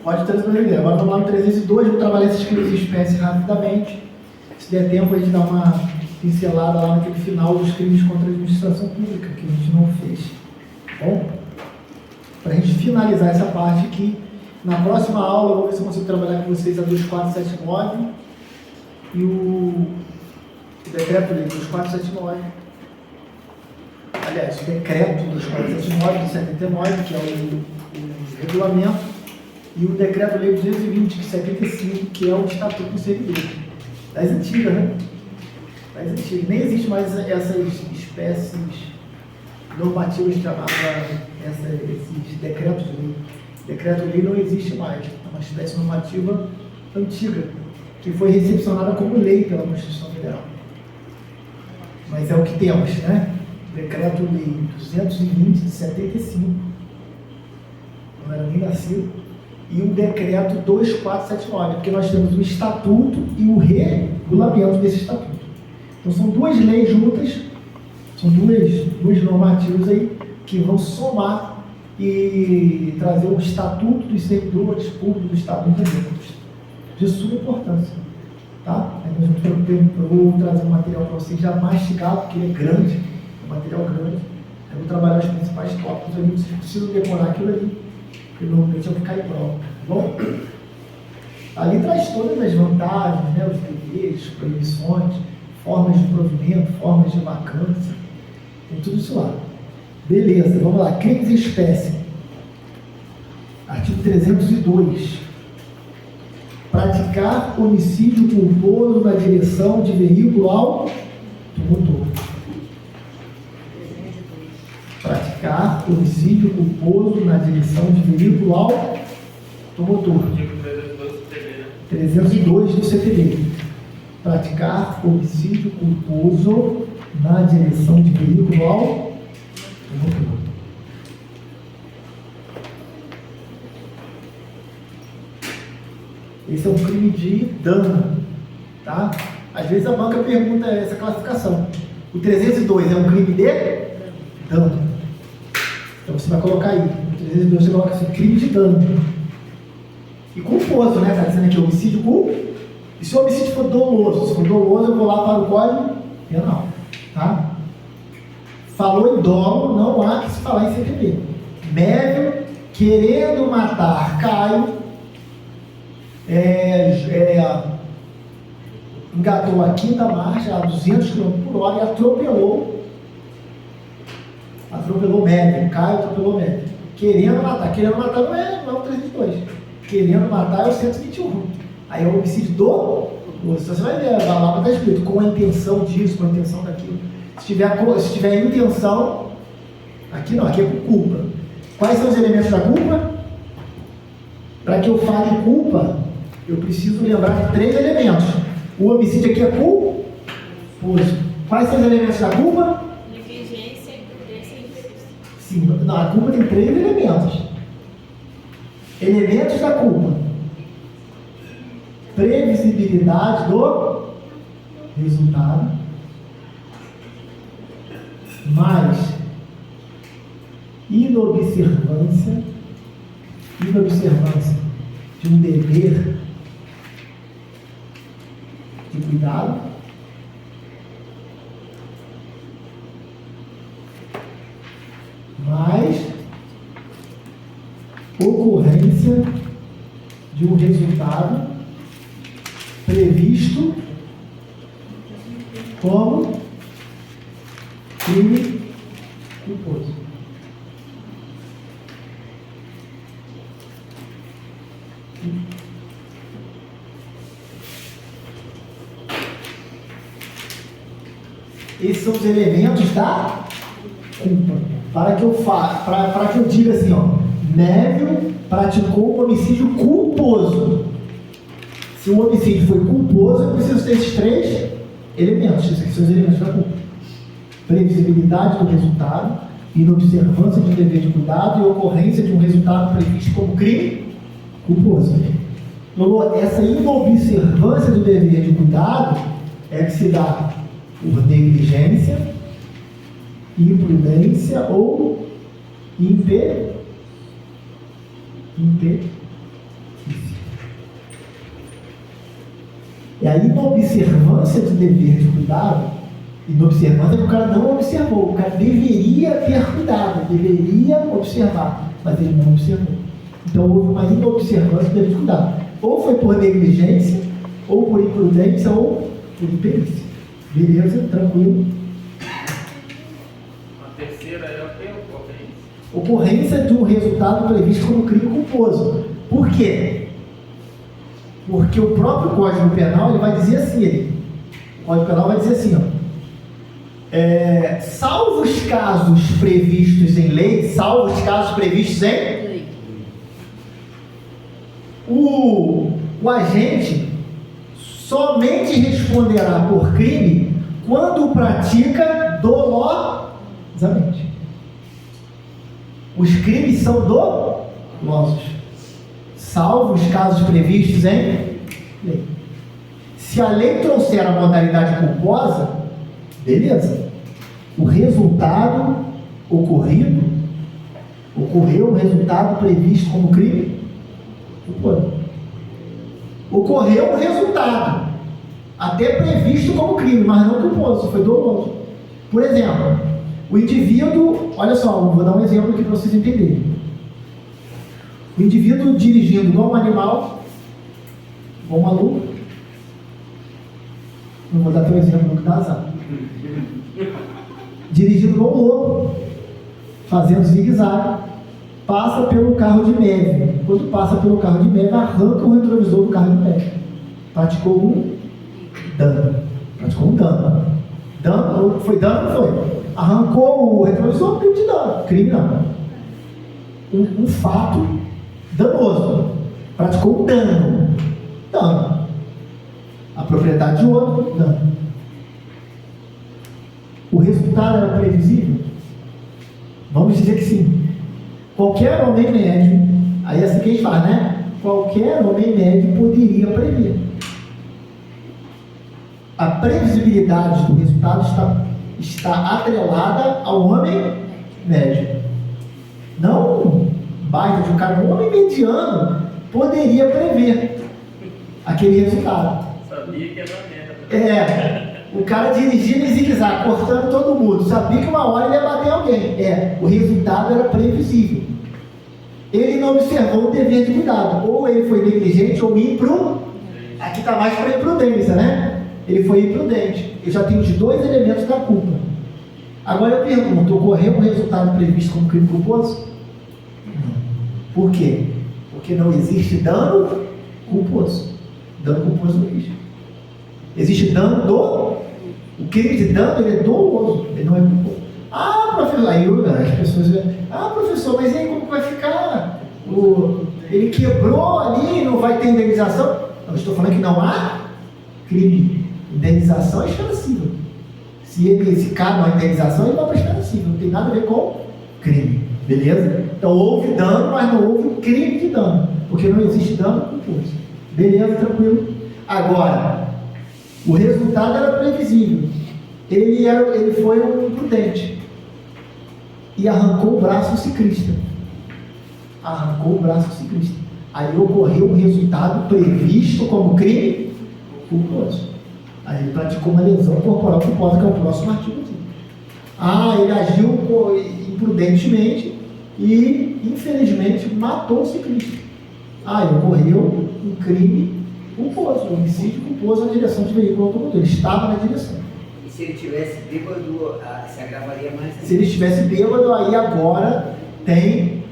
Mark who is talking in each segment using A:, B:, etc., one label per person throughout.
A: Pode trazer para ideia. Agora vamos lá no 302, vou trabalhar esses crimes de espécie rapidamente. Se der tempo, a gente dá uma pincelada lá naquele final dos crimes contra a administração pública, que a gente não fez. Tá bom? Para a gente finalizar essa parte aqui, na próxima aula eu vou ver se eu consigo trabalhar com vocês a 2479 e o decreto-lei 2479. Aliás, o decreto 2479 de 79, que é o regulamento, e o decreto-lei 220 de 75, que é o estatuto do servidor. Das antigas, né? Das antigas. Nem existe mais essas espécies normativas chamadas, esses decretos-lei. Decreto-lei não existe mais. É uma espécie normativa antiga, que foi recepcionada como lei pela Constituição Federal. Mas é o que temos, né? Decreto-lei 220 de 75. Não era nem nascido. E o decreto 2479, porque nós temos o estatuto e o regulamento desse estatuto. Então são duas leis juntas, são duas normativas aí que vão somar e trazer um estatuto dos servidores públicos do Estado do Rio de Janeiro, de suma importância. Tá? Eu vou trazer um material para vocês já mastigado, porque ele é grande, é um material grande. Eu vou trabalhar os principais tópicos ali, vocês precisam decorar aquilo ali, porque normalmente eu vou ficar em prova. Tá bom? Ali traz todas as vantagens, né, os deveres, proibições, formas de provimento, formas de vacância, tem tudo isso lá. Beleza, vamos lá. Crimes em espécie. Artigo 302. Praticar homicídio culposo na direção de veículo automotor. Praticar homicídio culposo na direção de veículo automotor. 302 do CPD. Praticar homicídio culposo na direção de veículo automotor. Esse é um crime de dano, tá? Às vezes a banca pergunta essa classificação. O 302 é um crime de dano. Então você vai colocar aí, o 302 você coloca assim, crime de dano. E culposo, né? Está dizendo aqui, homicídio culposo. E se o homicídio for doloso? Se for doloso, eu vou lá para o Código Penal, tá? Falou em dolo, não há que se falar em CPD. Médio, querendo matar Caio, engatou a quinta marcha a 200 km por hora e atropelou Médio. Caio atropelou Médio. Querendo matar não é o 302. Querendo matar é o 121. Aí é o homicídio doloso. Você vai ver, lá está escrito, com a intenção disso, com a intenção daquilo. Se tiver intenção, aqui não, aqui é com culpa. Quais são os elementos da culpa? Para que eu fale culpa, eu preciso lembrar de 3 elementos. O homicídio aqui é culposo. Quais são os elementos da culpa?
B: Negligência, imprudência e imprevisto.
A: Sim, não, a culpa tem 3 elementos. Elementos da culpa: previsibilidade do resultado, mais inobservância de um dever de cuidado, mais ocorrência de um resultado previsto como crime culposo. Esses são os elementos da culpa. Para que eu diga assim, ó, Mévio praticou um homicídio culposo. Se o homicídio foi culposo, eu preciso ter esses 3 elementos. Esses aqui são os elementos da culpa: previsibilidade do resultado, inobservância de um dever de cuidado e ocorrência de um resultado previsto como crime culposo. Essa inobservância do dever de cuidado é que se dá por negligência, imprudência ou É a inobservância do dever de cuidado. Inobservância que o cara não observou. O cara deveria ter cuidado, deveria observar, mas ele não observou. Então houve uma inobservância do dever de cuidado. Ou foi por negligência, ou por imprudência, ou por imperícia. Beleza? Tranquilo?
C: A terceira é o que?
A: Ocorrência de um resultado previsto como crime culposo. Por quê? Porque o próprio Código Penal ele vai dizer assim, o Código Penal vai dizer assim, ó, salvo os casos previstos em lei, salvo os casos previstos em lei, o agente somente responderá por crime quando o pratica dolosamente. Os crimes são dolosos, salvo os casos previstos em lei. Se a lei trouxer a modalidade culposa, beleza. O resultado ocorreu o resultado previsto como crime culposo. Ocorreu o resultado até previsto como crime, mas não culposo, foi doloso. Por exemplo, o indivíduo, olha só, vou dar um exemplo aqui para vocês entenderem. O indivíduo dirigindo igual um animal, igual um maluco, não vou dar teu exemplo, não, que dá azar. Dirigindo igual um louco, fazendo zigue-zague, passa pelo carro de neve. Quando passa pelo carro de neve, arranca o retrovisor do carro de neve. Praticou um dano. Dano, foi dano? Não foi. Arrancou o retrovisor, crime de dano. Crime não. Um fato danoso. Praticou um dano. A propriedade de outro, dano. O resultado era previsível? Vamos dizer que sim. Qualquer homem médio, aí é assim que a gente fala, né? Qualquer homem médio poderia prever. A previsibilidade do resultado está atrelada ao homem médio. Não baita de um cara, um homem mediano poderia prever aquele resultado.
C: Sabia que era merda.
A: O cara dirigindo em zigue-zague, cortando todo mundo, sabia que uma hora ele ia bater em alguém. O resultado era previsível. Ele não observou o dever de cuidado. Ou ele foi negligente ou imprudente. Aqui está mais para imprudência, né? Ele foi imprudente. Eu já tenho os dois elementos da culpa. Agora eu pergunto, ocorreu um resultado previsto como crime culposo? Não. Por quê? Porque não existe dano culposo. Dano culposo não existe. Existe dano doloso. O crime de dano ele é doloso, ele não é culposo. Professor, aí as pessoas dizem, professor, mas aí como vai ficar? Ele quebrou ali, não vai ter indenização? Eu estou falando que não há crime. Indenização é esfera civil. Se cabe uma indenização, ele vai para a esfera civil. Não tem nada a ver com crime. Beleza? Então houve dano, mas não houve crime de dano. Porque não existe dano culposo. Beleza? Tranquilo? Agora, o resultado era previsível. Ele foi um imprudente. E arrancou o braço do ciclista. Aí ocorreu um resultado previsto como crime culposo. Aí ele praticou uma lesão corporal culposa, que é o próximo artigo aqui. Ele agiu imprudentemente e, infelizmente, matou o ciclista. Ocorreu um crime culposo, um homicídio culposo na direção de veículo automotor. Ele estava na direção.
D: E se ele tivesse bêbado, se agravaria mais?
A: Se ele estivesse bêbado, aí agora tem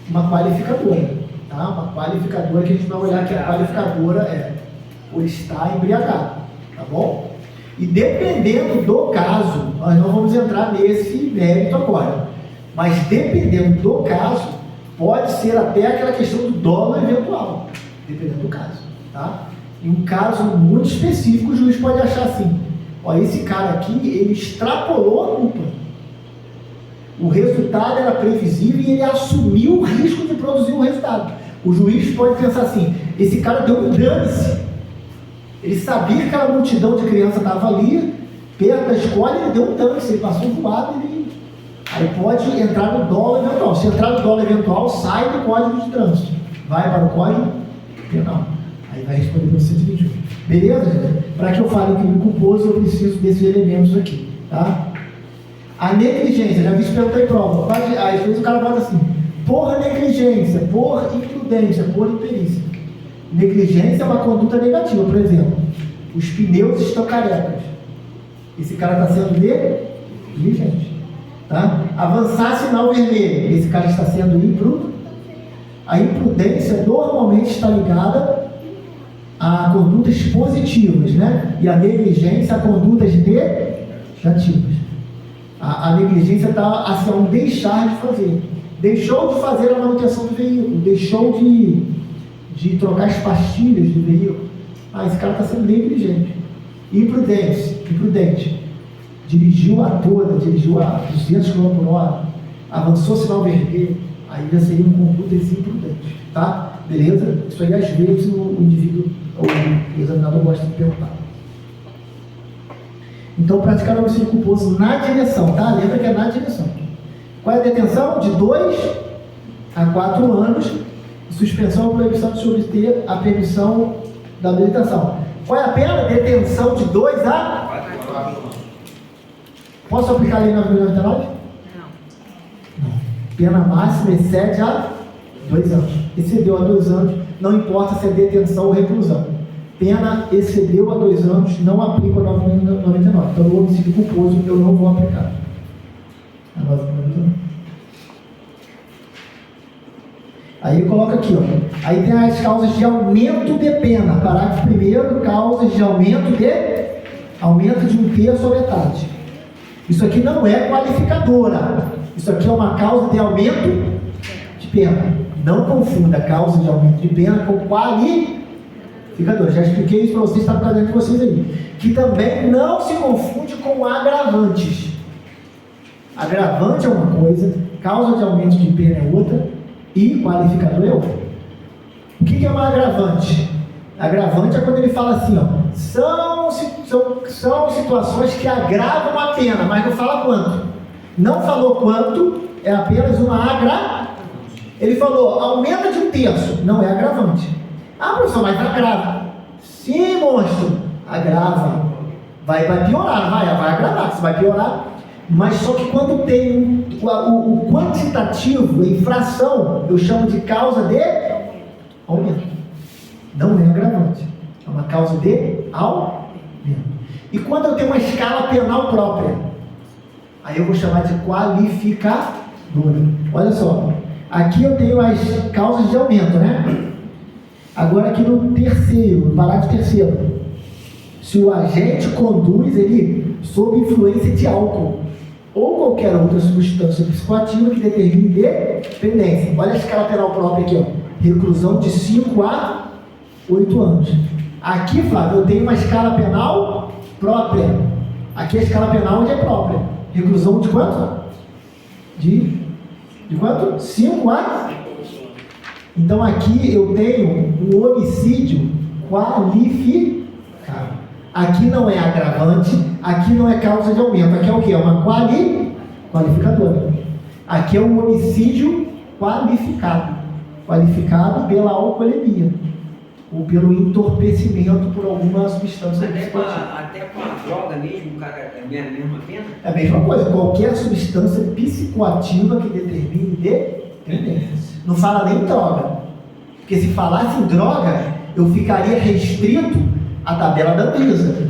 A: uma qualificadora, tá? Uma qualificadora que a gente vai olhar que a qualificadora é por estar embriagado, tá bom? E dependendo do caso, nós não vamos entrar nesse mérito agora, mas dependendo do caso, pode ser até aquela questão do dolo eventual, dependendo do caso, tá? Em um caso muito específico, o juiz pode achar assim, esse cara aqui, ele extrapolou a culpa. O resultado era previsível e ele assumiu o risco de produzir um resultado. O juiz pode pensar assim, esse cara deu um dane-se. Ele sabia que aquela multidão de crianças estava ali, perto da escola, ele deu um dane-se, ele passou voado, aí pode entrar no dolo eventual. Se entrar no dolo eventual, sai do Código de Trânsito. Vai para o Código Penal. Aí vai responder pelo 121. Beleza, gente? Para que eu fale o crime culposo, eu preciso desses elementos aqui, tá? A negligência, já vi isso perguntar em prova. Às vezes o cara bota assim, por negligência, por imprudência, por imperícia. Negligência é uma conduta negativa, por exemplo, os pneus estão carecas. Esse cara está sendo negligente. Tá? Avançar sinal vermelho, esse cara está sendo imprudente. A imprudência normalmente está ligada a condutas positivas, né? E a negligência a condutas negativas. A negligência está assim, a um deixar de fazer. Deixou de fazer a manutenção do veículo, deixou de trocar as pastilhas do veículo. Esse cara está sendo negligente. Imprudente. Dirigiu a toda, dirigiu a 200 km/h, avançou sinal vermelho, aí já seriam condutas imprudentes, tá? Beleza? Isso aí às vezes o indivíduo, ou o examinador gosta de perguntar. Então, praticar o homicídio culposo na direção, tá? Lembra que é na direção. Qual é a detenção? De 2 a 4 anos, suspensão ou proibição de obter a permissão da habilitação. Qual é a pena? Detenção de 2 a 4 anos. Posso aplicar a lei 9.099? Não. Pena máxima excede a 2 anos. Excedeu a 2 anos, não importa se é detenção ou reclusão. Pena excedeu a 2 anos, não aplico a 9.099. Então, no homicídio culposo, eu não vou aplicar a 9.099. Aí coloca aqui, ó. Aí tem as causas de aumento de pena. Parágrafo 1º, causas de aumento de 1/3 ou metade. Isso aqui não é qualificadora. Isso aqui é uma causa de aumento de pena. Não confunda causa de aumento de pena com qualificador. Já expliquei isso para vocês, está no caderno de vocês aí. Que também não se confunde com agravantes. Agravante é uma coisa, causa de aumento de pena é outra e qualificador é outra. O que é um agravante? Agravante é quando ele fala assim, ó, são situações que agravam a pena, mas não fala quanto. Não falou quanto, é apenas uma agravante. Ele falou, aumenta de 1/3, não é agravante. Professor, mas agrava. Sim, monstro, agrava. Vai piorar, vai agravar, você vai piorar. Mas só que quando tem o quantitativo, a infração, eu chamo de causa de aumento. Não é agravante. É uma causa de aumento. E quando eu tenho uma escala penal própria, aí eu vou chamar de qualificadora. Olha só. Aqui eu tenho as causas de aumento, né? Agora aqui no parágrafo 3º. Se o agente conduz ele sob influência de álcool ou qualquer outra substância psicoativa que determine dependência. Olha a escala penal própria aqui, ó. Reclusão de 5 a 8 anos. Aqui, Flávio, eu tenho uma escala penal própria. Aqui a escala penal onde é própria. Reclusão de quanto? De quanto? 5 a... Então aqui eu tenho um homicídio qualificado. Aqui não é agravante, aqui não é causa de aumento. Aqui é o quê? É uma qualificadora. Aqui é um homicídio qualificado. Qualificado pela alcoolemia. Ou pelo entorpecimento por alguma substância psicoativa.
D: Até com a droga mesmo, cara, é a mesma pena?
A: É a mesma coisa. Qualquer substância psicoativa que determine dependência. Não fala nem droga. Porque se falasse em droga, eu ficaria restrito à tabela da Anvisa.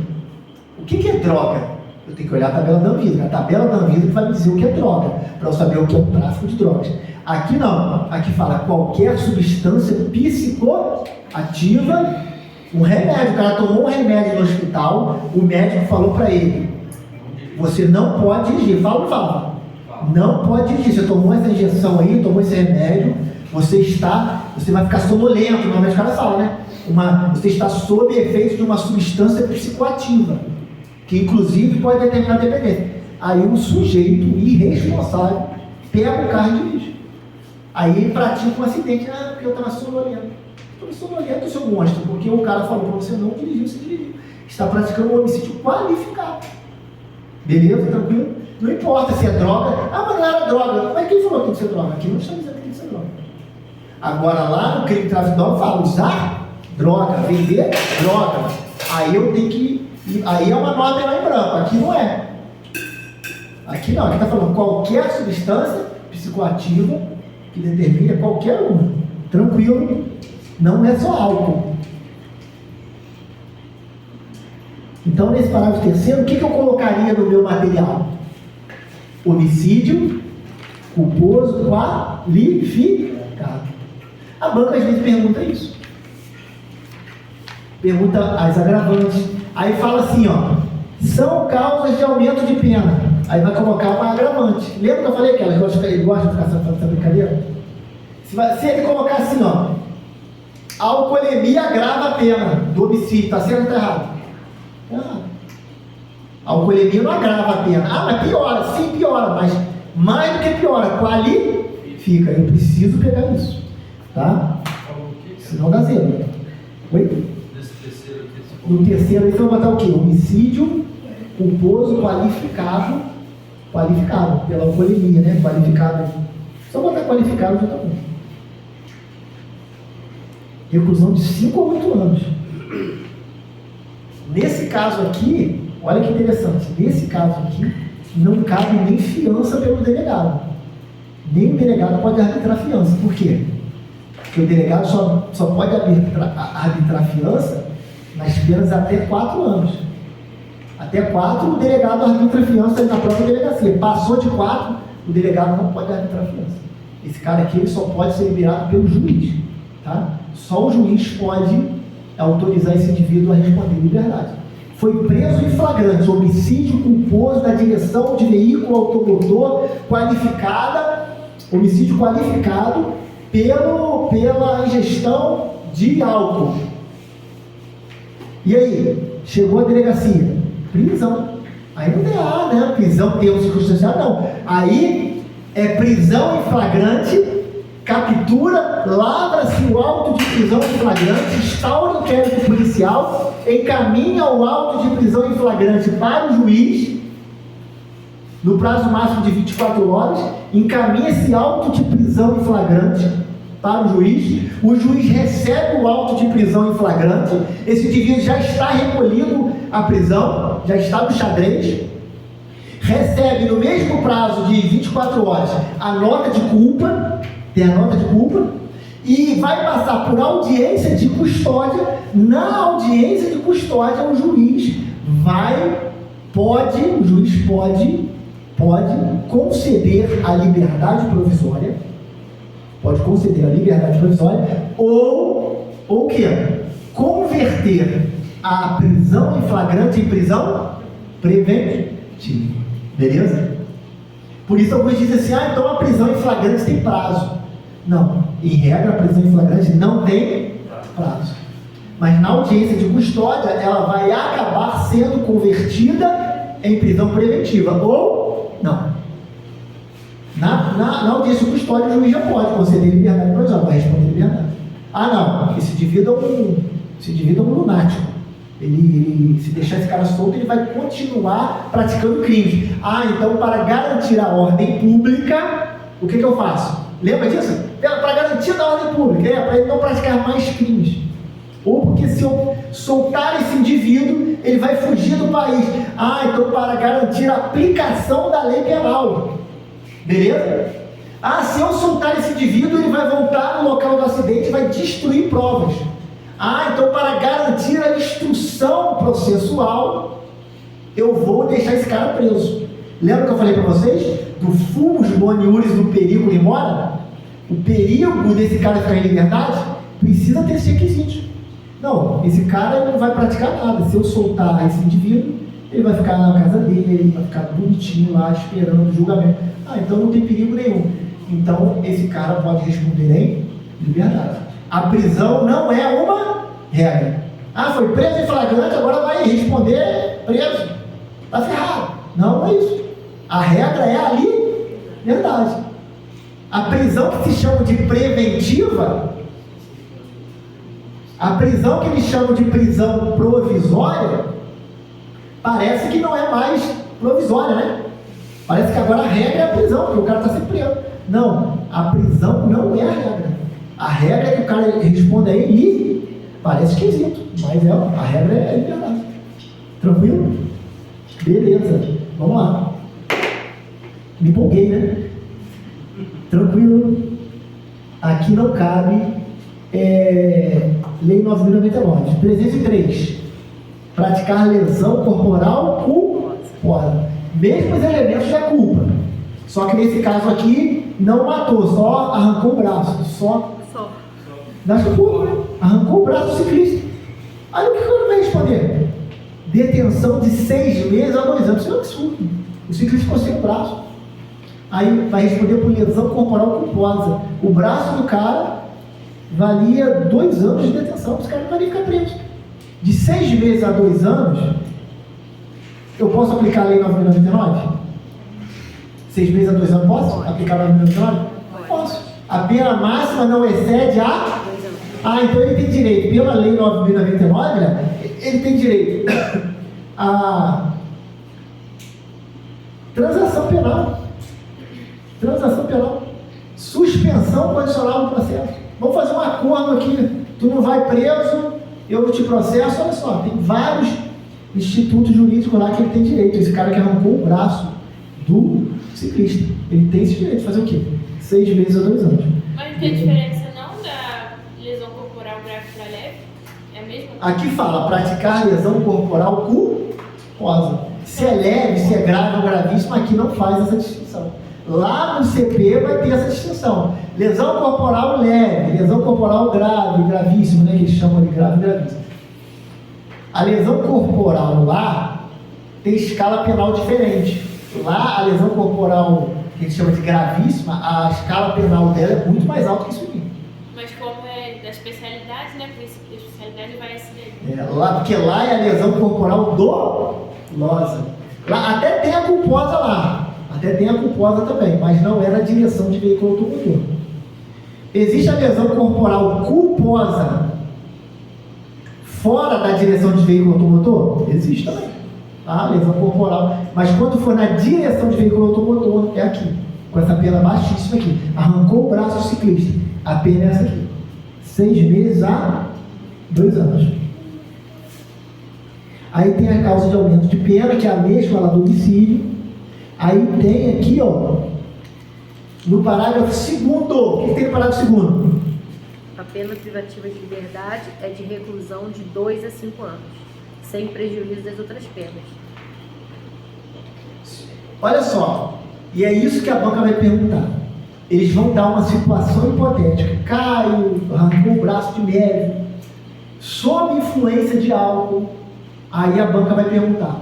A: O que é droga? Eu tenho que olhar a tabela da Anvisa. A tabela da Anvisa que vai me dizer o que é droga, para eu saber o que é o tráfico de drogas. Aqui não. Aqui fala qualquer substância psicoativa, um remédio. O cara tomou um remédio no hospital, o médico falou para ele, você não pode dirigir. Fala ou não fala? Não pode dirigir. Você tomou essa injeção aí, tomou esse remédio, você vai ficar sonolento. Normalmente o cara fala, né? Você está sob efeito de uma substância psicoativa, que inclusive pode determinar dependência. Aí um sujeito irresponsável pega o carro e dirige. Aí pratica um acidente, porque eu estava sonolento. Estou sonolento, seu monstro, porque o cara falou para você não dirigir, você dirigiu. Está praticando um homicídio qualificado. Beleza? Tranquilo? Não importa se é droga. Mas não era droga. Mas quem falou que tem que ser droga? Aqui não está dizendo que tem que ser droga. Agora lá no crime de tráfico de droga fala usar Droga, vender droga. Aí eu tenho que... Aí é uma nota lá em branco, aqui não é. Aqui não, aqui está falando qualquer substância psicoativa que determine qualquer uma. Tranquilo, não é só álcool. Então, nesse parágrafo terceiro, o que eu colocaria no meu material? Homicídio culposo qualificado. A banca às vezes pergunta isso. Pergunta as agravantes. Aí fala assim, ó, são causas de aumento de pena. Aí vai colocar uma agravante. Lembra que eu falei que elas gostam de ficar fazendo essa brincadeira? Se ele colocar assim, ó, a alcoolemia agrava a pena do homicídio, está certo ou está errado? A alcoolemia não agrava a pena. Ah, mas piora, sim piora, mas mais do que piora, qualifica. Eu preciso pegar isso, tá? Senão dá zero. Oi? No terceiro, então vai botar o quê? Homicídio culposo qualificado pela alcoolemia, né? Qualificado. Só botar qualificado já tá bom. Reclusão de 5 a 8 anos. Nesse caso aqui, olha que interessante, nesse caso aqui, não cabe nem fiança pelo delegado. Nem o delegado pode arbitrar fiança. Por quê? Porque o delegado só pode arbitrar fiança nas penas até 4 anos. Até 4, o delegado arbitra fiança na própria delegacia. Passou de 4, o delegado não pode arbitrar fiança. Esse cara aqui ele só pode ser liberado pelo juiz. Tá? Só o juiz pode autorizar esse indivíduo a responder em liberdade. Foi preso em flagrante, homicídio culposo da direção de veículo automotor qualificada, homicídio qualificado pela ingestão de álcool. E aí, chegou a delegacia, prisão. Aí não dá, né? Prisão termo circunstancial, não. Aí é prisão em flagrante, captura, lavra-se o auto de prisão em flagrante, instaura o inquérito policial, encaminha o auto de prisão em flagrante para o juiz, no prazo máximo de 24 horas, encaminha esse auto de prisão em flagrante para o juiz recebe o auto de prisão em flagrante, esse indivíduo já está recolhido à prisão, já está no xadrez, recebe no mesmo prazo de 24 horas a nota de culpa, tem a nota de culpa, e vai passar por audiência de custódia. Na audiência de custódia, o juiz pode conceder a liberdade provisória, ou o quê? Converter a prisão em flagrante em prisão preventiva. Beleza? Por isso alguns dizem assim, então a prisão em flagrante tem prazo. Não, em regra a prisão em flagrante não tem prazo. Mas na audiência de custódia, ela vai acabar sendo convertida em prisão preventiva, ou não. Na audiência de custódia, o juiz já pode conceder liberdade provisória, vai responder liberdade. Ah, não, esse indivíduo é um lunático. Ele, se deixar esse cara solto, ele vai continuar praticando crimes. Ah, então para garantir a ordem pública, o que eu faço? Lembra disso? Para garantir a ordem pública, para ele não praticar mais crimes. Ou porque se eu soltar esse indivíduo, ele vai fugir do país. Ah, então para garantir a aplicação da lei penal. Beleza? Ah, se eu soltar esse indivíduo, ele vai voltar no local do acidente e vai destruir provas. Ah, então para garantir a instrução processual, eu vou deixar esse cara preso. Lembra que eu falei para vocês? Do fumus boniuris do perigo in mora? O perigo desse cara ficar em liberdade precisa ter esse requisito. Não, esse cara não vai praticar nada. Se eu soltar esse indivíduo, ele vai ficar na casa dele, ele vai ficar bonitinho lá, esperando o julgamento. Ah, então não tem perigo nenhum. Então esse cara pode responder em liberdade. A prisão não é uma regra. Ah, foi preso em flagrante, agora vai responder preso. Está ferrado. Não, não é isso. A regra é a liberdade. A prisão que se chama de preventiva, a prisão que eles chamam de prisão provisória, parece que não é mais provisória, né? Parece que agora a regra é a prisão, porque o cara está sempre preso. Não, a prisão não é a regra. A regra é que o cara responda aí Parece esquisito, mas a regra é liberdade. Tranquilo? Beleza, vamos lá. Me empolguei, né? Tranquilo. Aqui não cabe Lei 9.099. 303. Praticar lesão corporal culposa. Mesmos elementos da culpa. Só que nesse caso aqui, não matou, só arrancou o braço. Só. Da culpa, arrancou o braço do ciclista. Aí o que ele vai responder? Detenção de 6 meses a 2 anos. Isso é um absurdo. O ciclista ficou sem o braço. Aí vai responder por lesão corporal culposa. O braço do cara valia 2 anos de detenção. Esse cara não vai nem ficar preso. De 6 meses a 2 anos, eu posso aplicar a Lei 9.099? 6 meses a 2 anos, posso aplicar a Lei 9.099? Posso. A pena máxima não excede a... então ele tem direito, pela Lei 9.099, né, ele tem direito a transação penal, suspensão condicional do processo. Vamos fazer um acordo aqui, tu não vai preso, eu não te processo. Olha só, tem vários institutos jurídicos lá que ele tem direito. Esse cara que arrancou o braço do ciclista, ele tem esse direito de fazer o quê? 6 meses a 2 anos.
B: Mas não tem diferença não da lesão corporal grave para leve? É a mesma coisa?
A: Aqui fala praticar lesão corporal culposa. Se é leve, se é grave ou gravíssimo, aqui não faz essa distinção. Lá no CP vai ter essa distinção. Lesão corporal leve, lesão corporal grave, gravíssimo, né? Que eles chamam de grave e gravíssimo. A lesão corporal lá tem escala penal diferente. Lá a lesão corporal, que a gente chama de gravíssima, a escala penal dela é muito mais alta que isso aqui.
B: Mas como é da especialidade, né? Princípio da especialidade vai esse daí.
A: Porque lá é a lesão corporal dolosa. Lá até tem a culposa lá. Até tem a culposa também, mas não é na direção de veículo automotor. Existe a lesão corporal culposa fora da direção de veículo automotor? Existe também. A lesão corporal. Mas quando for na direção de veículo automotor, é aqui. Com essa pena baixíssima aqui. Arrancou o braço do ciclista. A pena é essa aqui. 6 meses a 2 anos. Aí tem a causa de aumento de pena, que é a mesma lá do homicídio. Aí tem aqui, ó, no parágrafo 2º, o que tem no parágrafo 2º?
E: A pena privativa de liberdade é de reclusão de 2 a 5 anos, sem prejuízo das outras penas.
A: Olha só, e é isso que a banca vai perguntar. Eles vão dar uma situação hipotética. Caio, arrancou o braço de leve, sob influência de álcool. Aí a banca vai perguntar.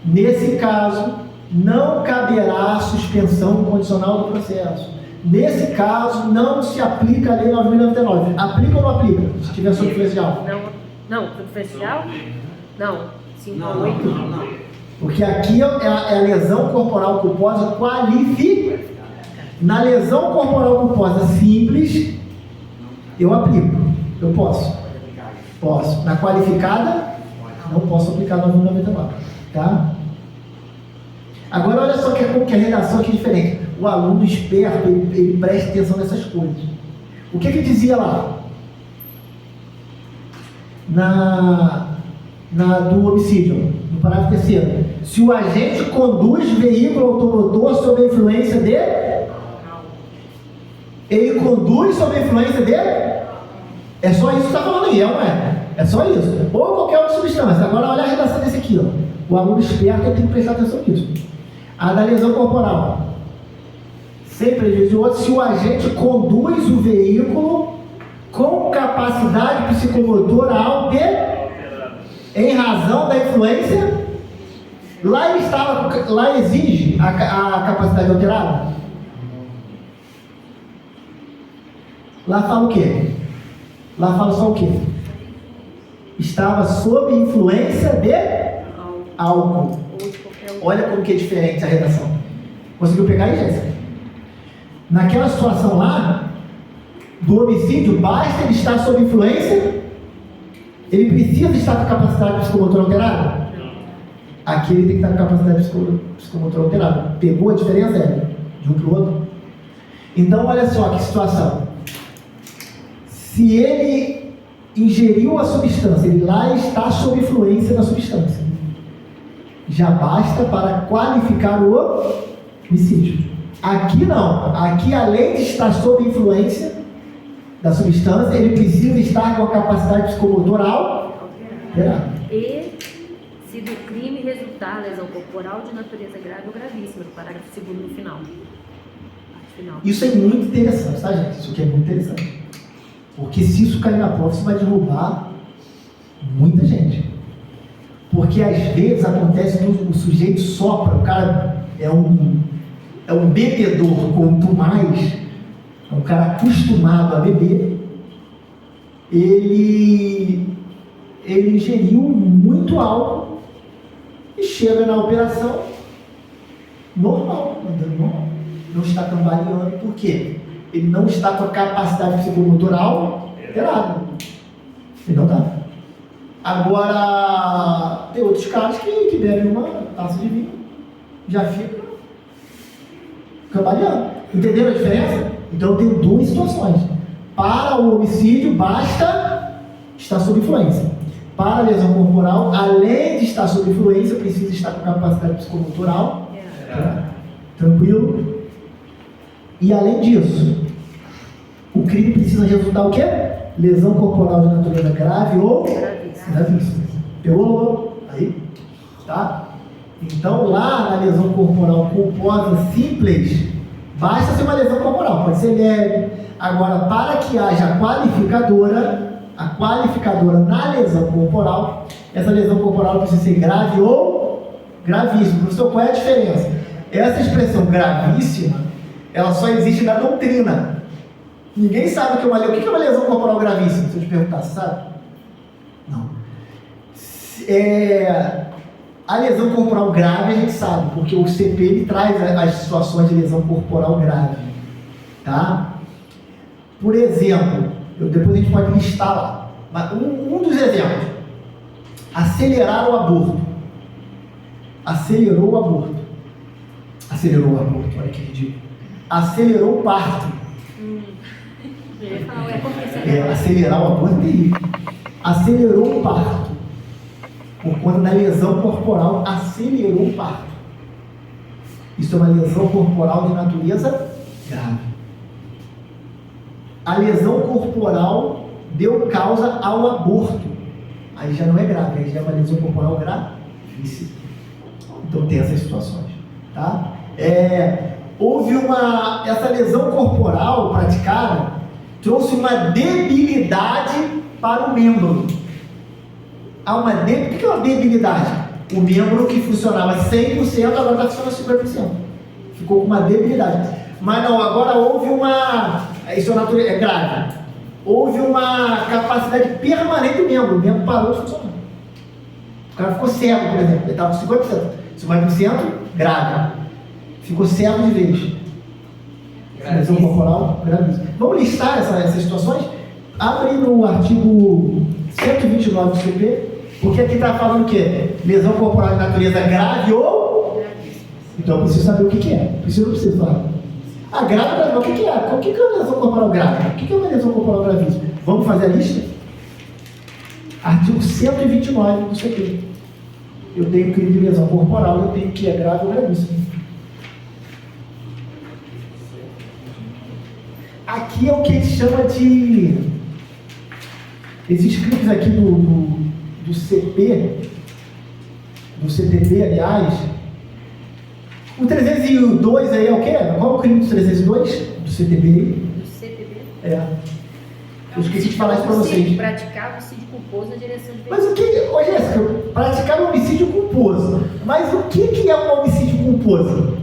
A: Nesse caso, não caberá suspensão condicional do processo. Nesse caso, não se aplica a Lei 9.099. Aplica ou não aplica? Se tiver sob influência de álcool?
E: Não, sob influência de álcool? Não, 5 a 8.
D: Não.
A: Porque aqui é a lesão corporal culposa qualificada. Na lesão corporal culposa simples, eu aplico. Eu posso. Posso. Na qualificada, não posso aplicar 9.099. Tá? Agora olha só como que a redação aqui é diferente. O aluno esperto, ele presta atenção nessas coisas. O que dizia lá? Do homicídio, no parágrafo 3º. Se o agente conduz veículo automotor sob a influência de... Ele conduz sob a influência de... É só isso que está falando aí, não é? É só isso. Ou qualquer outra substância. Agora olha a redação desse aqui, ó. O aluno esperto tem que prestar atenção nisso. A da lesão corporal. Sem prejuízo de outro, se o agente conduz o veículo com capacidade psicomotora alterada, em razão da influência, lá exige a capacidade alterada? Lá fala o quê? Lá fala só o quê? Estava sob influência de álcool. Olha como que é diferente a redação. Conseguiu pegar aí, Jéssica? Naquela situação lá, do homicídio, basta ele estar sob influência? Ele precisa estar com a capacidade psicomotora alterada? Aqui ele tem que estar com a capacidade psicomotora alterada. Pegou a diferença, de um para o outro? Então, olha só que situação. Se ele ingeriu a substância, ele lá está sob influência da substância. Já basta para qualificar o homicídio. Aqui não. Aqui, além de estar sob influência da substância, ele precisa estar com a capacidade psicomotoral alterada.
E: E se do crime resultar lesão corporal de natureza grave ou gravíssima, no parágrafo 2º no final.
A: Isso é muito interessante, tá, gente? Isso aqui é muito interessante. Porque se isso cair na prova, isso vai derrubar muita gente. Porque às vezes acontece que o sujeito sopra, o cara é um bebedor, quanto mais, é um cara acostumado a beber, ele ingeriu muito álcool e chega na operação normal, andando normal. Não está cambaleando, por quê? Ele não está com a capacidade psicomotoral alterada. Ele não está. Agora, tem outros caras que bebem uma taça de vinho, já fica cambaleando. Entenderam a diferença? Então, tem duas situações. Para o homicídio, basta estar sob influência. Para a lesão corporal, além de estar sob influência, precisa estar com capacidade psicomotoral alterada. Tranquilo? E além disso, o crime precisa resultar o quê? Lesão corporal de natureza grave ou gravíssima. Pegou? Aí? Tá? Então, lá na lesão corporal culposa simples, basta ser uma lesão corporal, pode ser leve. Agora, para que haja a qualificadora na lesão corporal, essa lesão corporal precisa ser grave ou gravíssima. Professor, qual é a diferença? Essa expressão gravíssima, ela só existe na doutrina. Ninguém sabe o que é uma lesão corporal gravíssima. Se eu te perguntar, você sabe? Não. A lesão corporal grave a gente sabe, porque o CP ele traz as situações de lesão corporal grave. Tá? Por exemplo, depois a gente pode listar lá. Mas um dos exemplos. Acelerar o aborto. Acelerou o aborto. Olha que ridículo. Acelerou o parto. Acelerar o aborto é terrível. Acelerou o parto. Por conta da lesão corporal, acelerou o parto. Isso é uma lesão corporal de natureza grave. A lesão corporal deu causa ao aborto. Aí já não é grave, aí já é uma lesão corporal gravíssima. Então tem essas situações. Tá? Houve essa lesão corporal praticada, trouxe uma debilidade para o membro. O que é uma debilidade? O membro que funcionava 100%, agora está funcionando 50%. Ficou com uma debilidade. Mas não, agora houve isso é grave. Houve uma capacidade permanente do membro. O membro parou de funcionar. O cara ficou cego, por exemplo. Ele estava com 50%. 50% grave. Ficou cego de vez. Lesão corporal gravíssima. Vamos listar essas situações? Abre no artigo 129 do CP, porque aqui está falando o quê? Lesão corporal de natureza grave ou gravíssima. Então eu preciso saber o que é. Não preciso falar. Grave, o que é? O que é uma lesão corporal grave? O que é uma lesão corporal gravíssima? Vamos fazer a lista? Artigo 129 do CP. Eu tenho crime de lesão corporal, eu tenho que é grave ou gravíssimo. Aqui é o que a gente chama de... Esses crimes aqui do CP, do CTP, aliás, o 302 aí é o quê? Qual é o crime do 302? Do CTP?
E: Do CTP?
A: Eu esqueci de falar isso para vocês.
E: Praticar homicídio culposo na direção de...
A: Mas o que... Ô Jéssica, praticar um homicídio culposo. Mas o que é um homicídio culposo?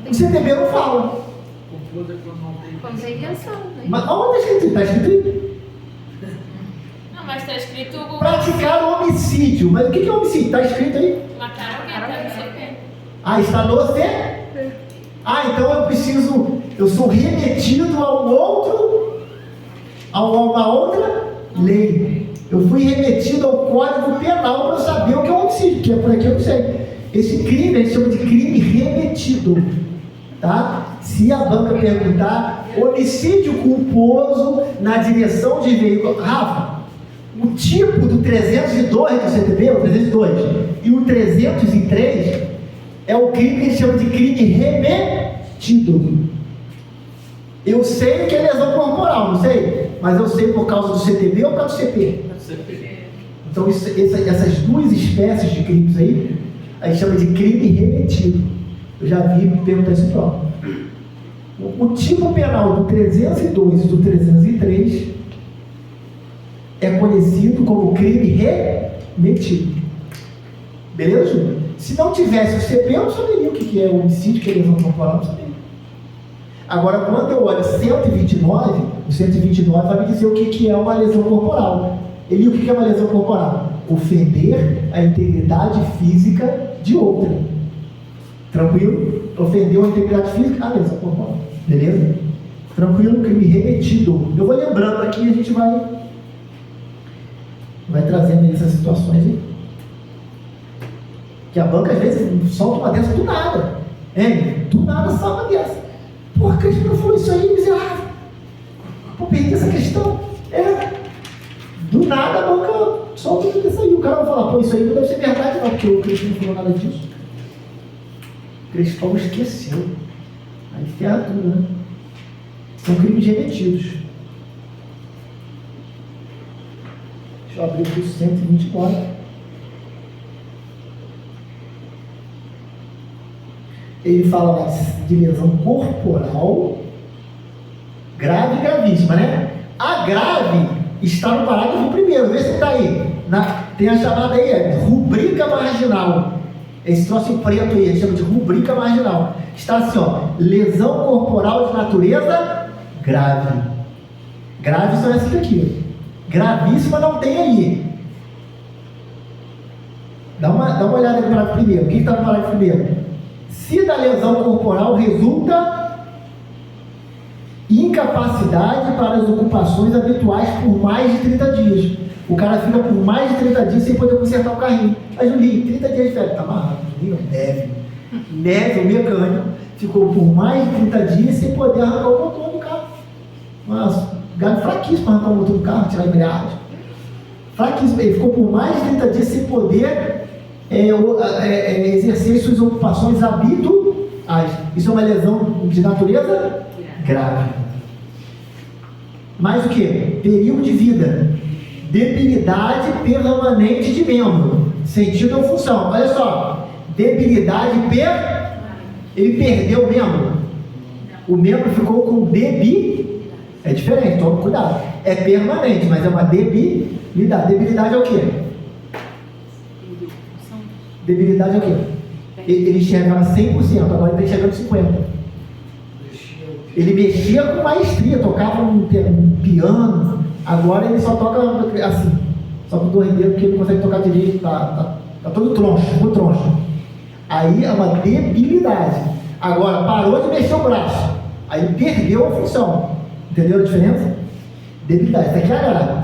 A: O CTP não fala.
E: Quando tem intenção, né?
A: Mas onde está escrito? Está escrito aí?
B: Não, mas está escrito...
A: Praticar homicídio. Mas o que é homicídio? Está escrito aí?
B: Matar alguém, tá no CP.
A: Está no CP? Então eu sou remetido a uma outra lei. Eu fui remetido ao Código Penal para saber o que é homicídio, que é por aqui eu não sei. Esse crime a gente chama de crime remetido. Tá? Se a banca perguntar, Homicídio culposo na direção de veículo. Rafa, o tipo do 302 do CTB, o 302, e o 303 é o crime que a gente chama de crime remetido. Eu sei que é lesão corporal, não sei, mas eu sei por causa do CTB ou por causa do CP. Então essas duas espécies de crimes aí, a gente chama de crime remetido. Eu já vi perguntar isso em prova. O tipo penal do 302 e do 303 é conhecido como crime remetido. Beleza, Júlio? Se não tivesse o CP, eu não saberia o que é homicídio, o que é lesão corporal, não saberia. Agora, quando eu olho 129, o 129 vai me dizer o que é uma lesão corporal. Ele, o que é uma lesão corporal? Ofender a integridade física de outra. Tranquilo? Ofendeu a integridade física, a lesão corporal. Beleza? Tranquilo? Crime remetido. Eu vou lembrando aqui e a gente vai trazendo essas situações aí. Que a banca às vezes solta uma dessa do nada. Do nada solta uma dessa. Porra, Cristo não falou isso aí, miserável. Pô, perdi essa questão. Do nada a banca solta uma dessa aí. O cara vai falar, pô, isso aí não deve ser verdade não, porque o Cristo não falou nada disso. O Cristão esqueceu. Aí ferra tudo, né? São crimes remetidos. Deixa eu abrir aqui o 124. Ele fala lá de lesão corporal grave e gravíssima, né? A grave está no parágrafo primeiro, vê se está aí. Tem a chamada aí, rubrica marginal. Esse troço preto aí, a gente chama de rubrica marginal. Está assim, ó, lesão corporal de natureza grave. Grave são essas aqui. Gravíssima não tem aí. Dá uma olhada no parágrafo primeiro. O que está no parágrafo primeiro? Se da lesão corporal resulta incapacidade para as ocupações habituais por mais de 30 dias. O cara fica por mais de 30 dias sem poder consertar o carrinho. Aí, Julinho, 30 dias de férias, tá amarrado. Julinho, neve, o mecânico, ficou por mais de 30 dias sem poder arrancar o motor do carro. Mas, galho fraquíssimo para arrancar o motor do carro, tirar a embreagem. Fraquíssimo, ele ficou por mais de 30 dias sem poder exercer suas ocupações habituais. Isso é uma lesão de natureza grave. Mais o que? Período de vida, debilidade permanente de membro, sentido ou função. Olha só, debilidade ele perdeu o membro. O membro ficou com é diferente, toma cuidado. É permanente, mas é uma debilidade. Debilidade é o quê? Debilidade é o quê? Ele enxergava 100%, agora ele está enxergando 50%. Ele mexia com maestria, tocava um piano, agora ele só toca assim, só com 2 dedos, porque ele não consegue tocar direito, tá todo troncho, ficou troncho. Aí é uma debilidade. Agora parou de mexer o braço, aí perdeu a função. Entendeu a diferença? Debilidade. Isso aqui é a grave.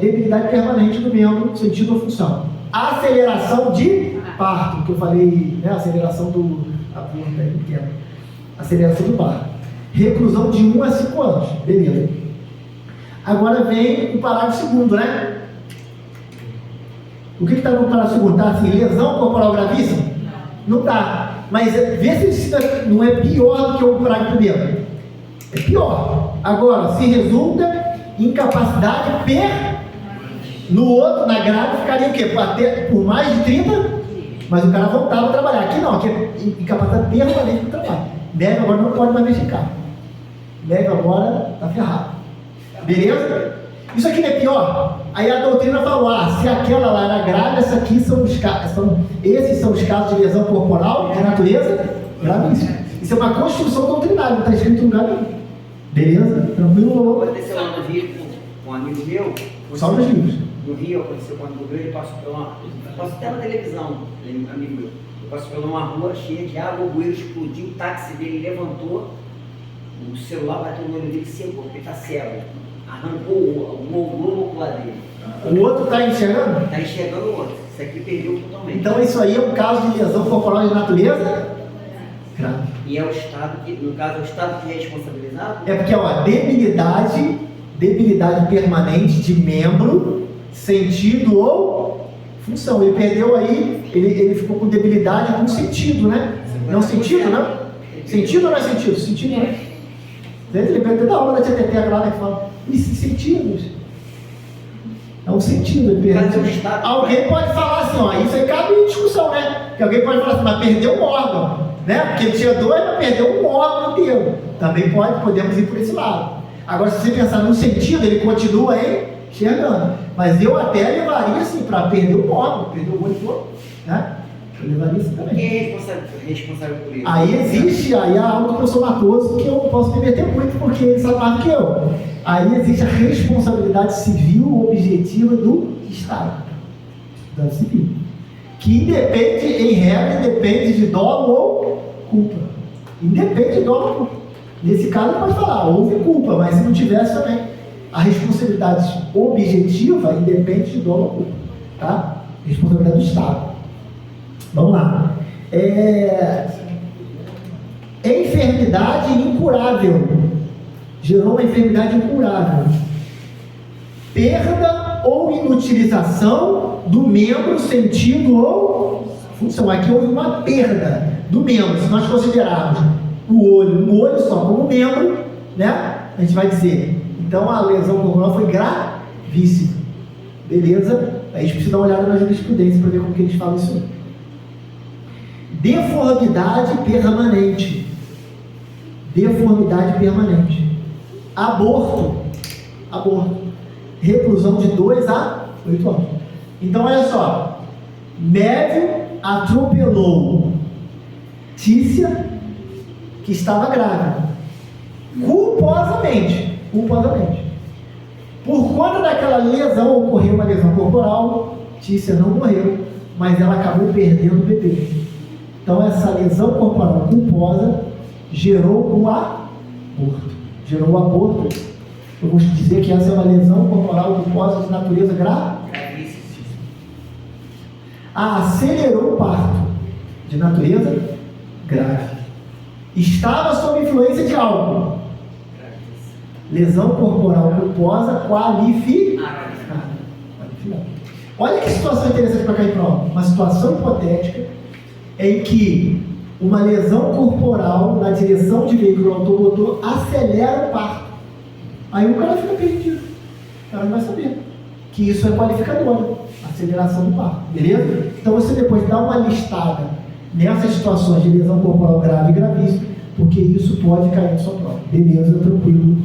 A: Debilidade permanente do membro, sentido ou função. Aceleração de parto, que eu falei, né? Aceleração aceleração do parto. Reclusão de 1 a 5 anos. Beleza. Agora vem o parágrafo segundo, né? O que está no parágrafo segundo? Está assim, lesão corporal gravíssima? Não está. Mas vê se isso não é pior do que o parágrafo primeiro. É pior. Agora, se resulta incapacidade no outro, na grave, ficaria o quê? Por mais de 30, mas o cara voltava a trabalhar. Aqui não, aqui é incapacidade permanente do trabalho. Neve agora não pode mais mexer carro. Neve agora está ferrado. Beleza? Isso aqui não é pior? Aí a doutrina falou, se aquela lá era grave, esses são os casos de lesão corporal de natureza gravíssima. Isso é uma construção doutrinária, não está escrito em lugar nenhum. Beleza? Tranquilo?
D: Aconteceu lá no Rio com um amigo meu.
A: Só nos livros.
D: No Rio aconteceu quando o ele passou por passou até na televisão, ele, amigo meu. Ele passou por uma rua cheia de água, o bueiro explodiu, o táxi dele levantou, o celular bateu no olho dele e secou, porque ele está cego. Arrancou o globo ocular dele.
A: O outro está enxergando?
D: Está enxergando o outro. Isso aqui perdeu totalmente.
A: Então isso aí é um caso de lesão corporal de natureza grave.
D: E é o Estado que, no caso, é o Estado que é responsabilizado?
A: É porque, ó, debilidade permanente de membro, sentido ou função. Ele perdeu aí, ele ficou com debilidade com sentido, né? Não sentido, não? Sentido ou não é sentido? Sentido, né? Ele perdeu da aula da Tia Teteca lá, né, que fala, isso, sentidos. É um sentido, ele perdeu. Alguém pode falar assim, ó, isso aí cabe em discussão, né? Que alguém pode falar assim, mas perdeu um órgão, né? Porque ele tinha dois, mas perdeu um órgão inteiro. Também podemos ir por esse lado. Agora, se você pensar no sentido, ele continua aí enxergando. Mas eu até levaria assim, para perder um órgão, perder o olho todo, né? Eu levaria assim também.
D: Quem é responsável por isso?
A: Aí existe, aí a aula do professor Matoso, que eu não posso me meter muito, porque ele sabe mais do que eu. Aí existe a responsabilidade civil objetiva do Estado. Da civil. Que independe, em regra, independe de dolo ou culpa. Independe de dolo ou culpa. Nesse caso, pode falar, houve culpa, mas se não tivesse também, a responsabilidade objetiva independe de dolo ou culpa. Tá? Responsabilidade do Estado. Vamos lá. Enfermidade incurável. Gerou uma enfermidade incurável. Perda ou inutilização do membro, sentido ou função. Aqui houve uma perda do membro. Se nós considerarmos o olho só como membro, né? A gente vai dizer, então a lesão corporal foi gravíssima. Beleza? A gente precisa dar uma olhada na jurisprudência para ver como que eles falam isso aí. Deformidade permanente. Deformidade permanente. Aborto. Reclusão de 2 a 8 anos. Então, olha só. Médio atropelou Tícia, que estava grávida. Culposamente. Por conta daquela lesão, ocorreu uma lesão corporal. Tícia não morreu, mas ela acabou perdendo o bebê. Então, essa lesão corporal culposa gerou o aborto. Eu vou te dizer que essa é uma lesão corporal culposa de natureza gravíssima. Acelerou o parto, de natureza grave. Estava sob influência de álcool. Lesão corporal culposa qualificada. Olha que situação interessante para cair em prova. Uma situação hipotética em que uma lesão corporal na direção de veículo automotor acelera o parto. Aí o cara fica perdido. O cara não vai saber que isso é qualificador, aceleração do parto. Beleza? Então você depois dá uma listada nessas situações de lesão corporal grave e gravíssima, porque isso pode cair na sua prova. Beleza? Tranquilo.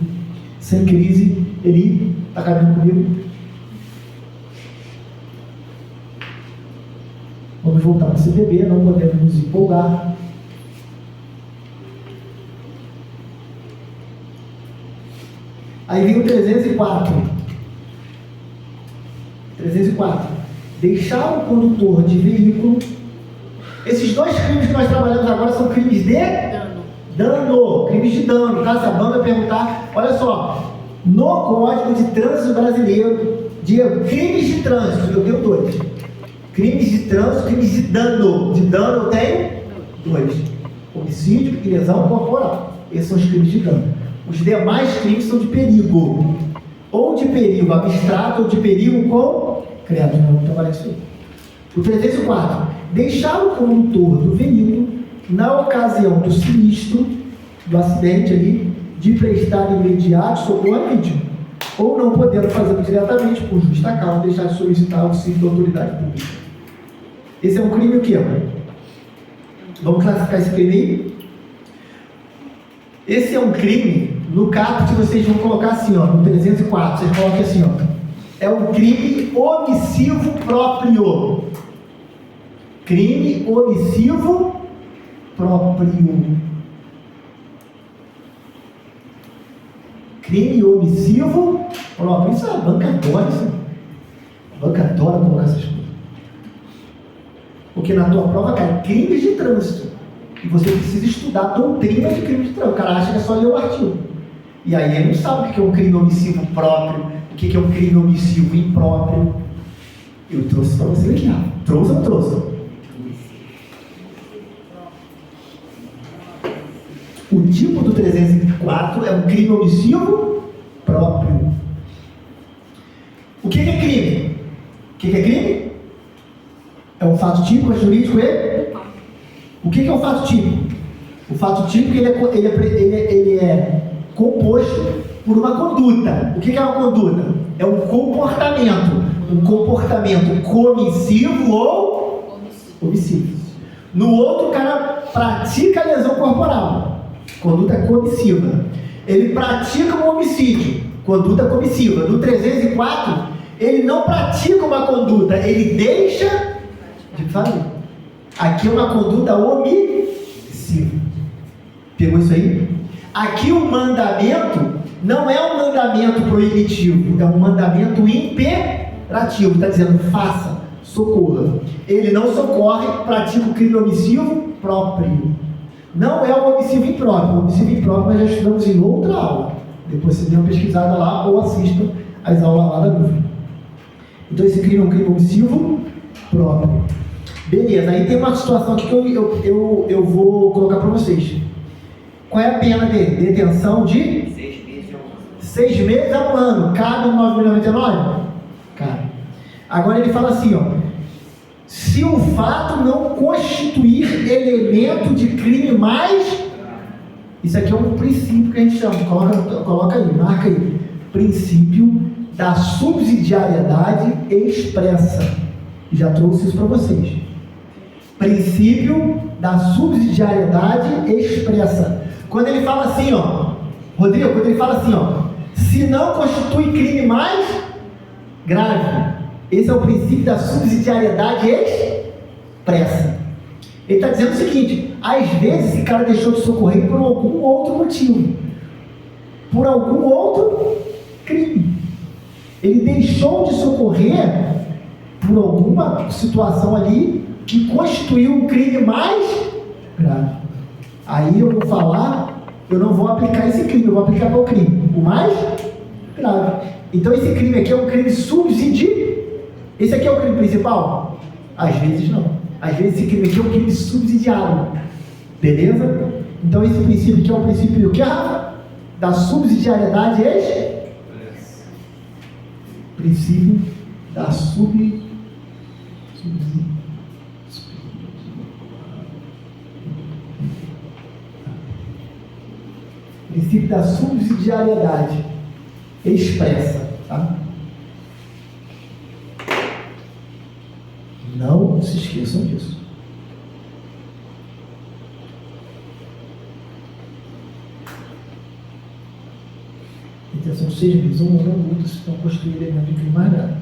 A: Sem crise. Ele está caminhando comigo? Vamos voltar para o CPB, não podemos nos empolgar. Aí vem o 304. Deixar o condutor de veículo. Esses dois crimes que nós trabalhamos agora são crimes de dano. Crimes de dano. Caso a banda perguntar, olha só, no Código de Trânsito Brasileiro, Diego, crimes de trânsito, eu tenho 2. Crimes de trânsito, crimes de dano. De dano eu tenho 2. Homicídio e lesão corporal. Esses são os crimes de dano. Os demais crimes são de perigo. Ou de perigo abstrato, ou de perigo concreto. Não vamos trabalhar isso aí. O 304. Deixar o condutor do veículo, na ocasião do sinistro, do acidente ali, de prestar imediato socorro à vítima. Ou não podendo fazê-lo diretamente, por justa causa, deixar de solicitar o auxílio da autoridade pública. Esse é um crime o quê? Vamos classificar esse crime aí? Esse é um crime, no caput vocês vão colocar assim, ó, no 304, vocês colocam assim, ó. É um crime omissivo próprio. Crime omissivo próprio. Crime omissivo próprio. Isso a banca adora, isso. A banca adora colocar essas coisas. Porque na tua prova cai crimes de trânsito. E você precisa estudar a doutrina de crime de trânsito. O cara acha que é só ler o artigo. E aí ele não sabe o que é um crime omissivo próprio, o que é um crime omissivo impróprio. Eu trouxe para você aqui. Trouxe ou não trouxe? O tipo do 304 é um crime omissivo próprio. O que é crime? O que é crime? É um fato típico, é jurídico e... O que é um fato típico? O fato típico ele é composto por uma conduta. O que é uma conduta? É um comportamento. Um comportamento comissivo ou omissivo. No outro, o cara pratica a lesão corporal. Conduta comissiva. Ele pratica um homicídio. Conduta comissiva. No 304, ele não pratica uma conduta, ele deixa de fazer. Aqui é uma conduta omissiva. Pegou isso aí? Aqui o mandamento não é um mandamento proibitivo, é um mandamento imperativo. Está dizendo, faça, socorra. Ele não socorre, pratica o crime omissivo próprio. Não é o omissivo impróprio. O omissivo impróprio nós já estudamos em outra aula. Depois vocês dêem uma pesquisada lá ou assistam as aulas lá da dúvida. Então esse crime é um crime omissivo próprio. Beleza, aí tem uma situação aqui que eu vou colocar para vocês. Qual é a pena dele? Detenção de
D: 6 meses a 1 ano.
A: 6 meses a 1 ano. Cabe no 9.099? Cabe. Agora ele fala assim, ó. Se o fato não constituir elemento de crime mais... Isso aqui é um princípio que a gente chama. Coloca aí, marca aí. Princípio da subsidiariedade expressa. Já trouxe isso para vocês. Princípio da subsidiariedade expressa. Quando ele fala assim, ó, Rodrigo, quando ele fala assim, ó, se não constitui crime mais grave, esse é o princípio da subsidiariedade expressa. Ele está dizendo o seguinte: às vezes esse cara deixou de socorrer por algum outro motivo, por algum outro crime. Ele deixou de socorrer por alguma situação ali que constituiu um crime mais grave. Aí eu vou falar, eu não vou aplicar esse crime, eu vou aplicar qual crime? O mais grave. Então esse crime aqui é um crime subsidiário. Esse aqui é o crime principal? Às vezes não. Às vezes esse crime aqui é um crime subsidiário. Beleza? Então esse princípio aqui é um princípio do que, Rafa? Da subsidiariedade princípio da princípio da subsidiariedade expressa, tá? Não se esqueçam disso. Intenção 6 meses, 1 ano multa se não constituir elemento de crime mais grave.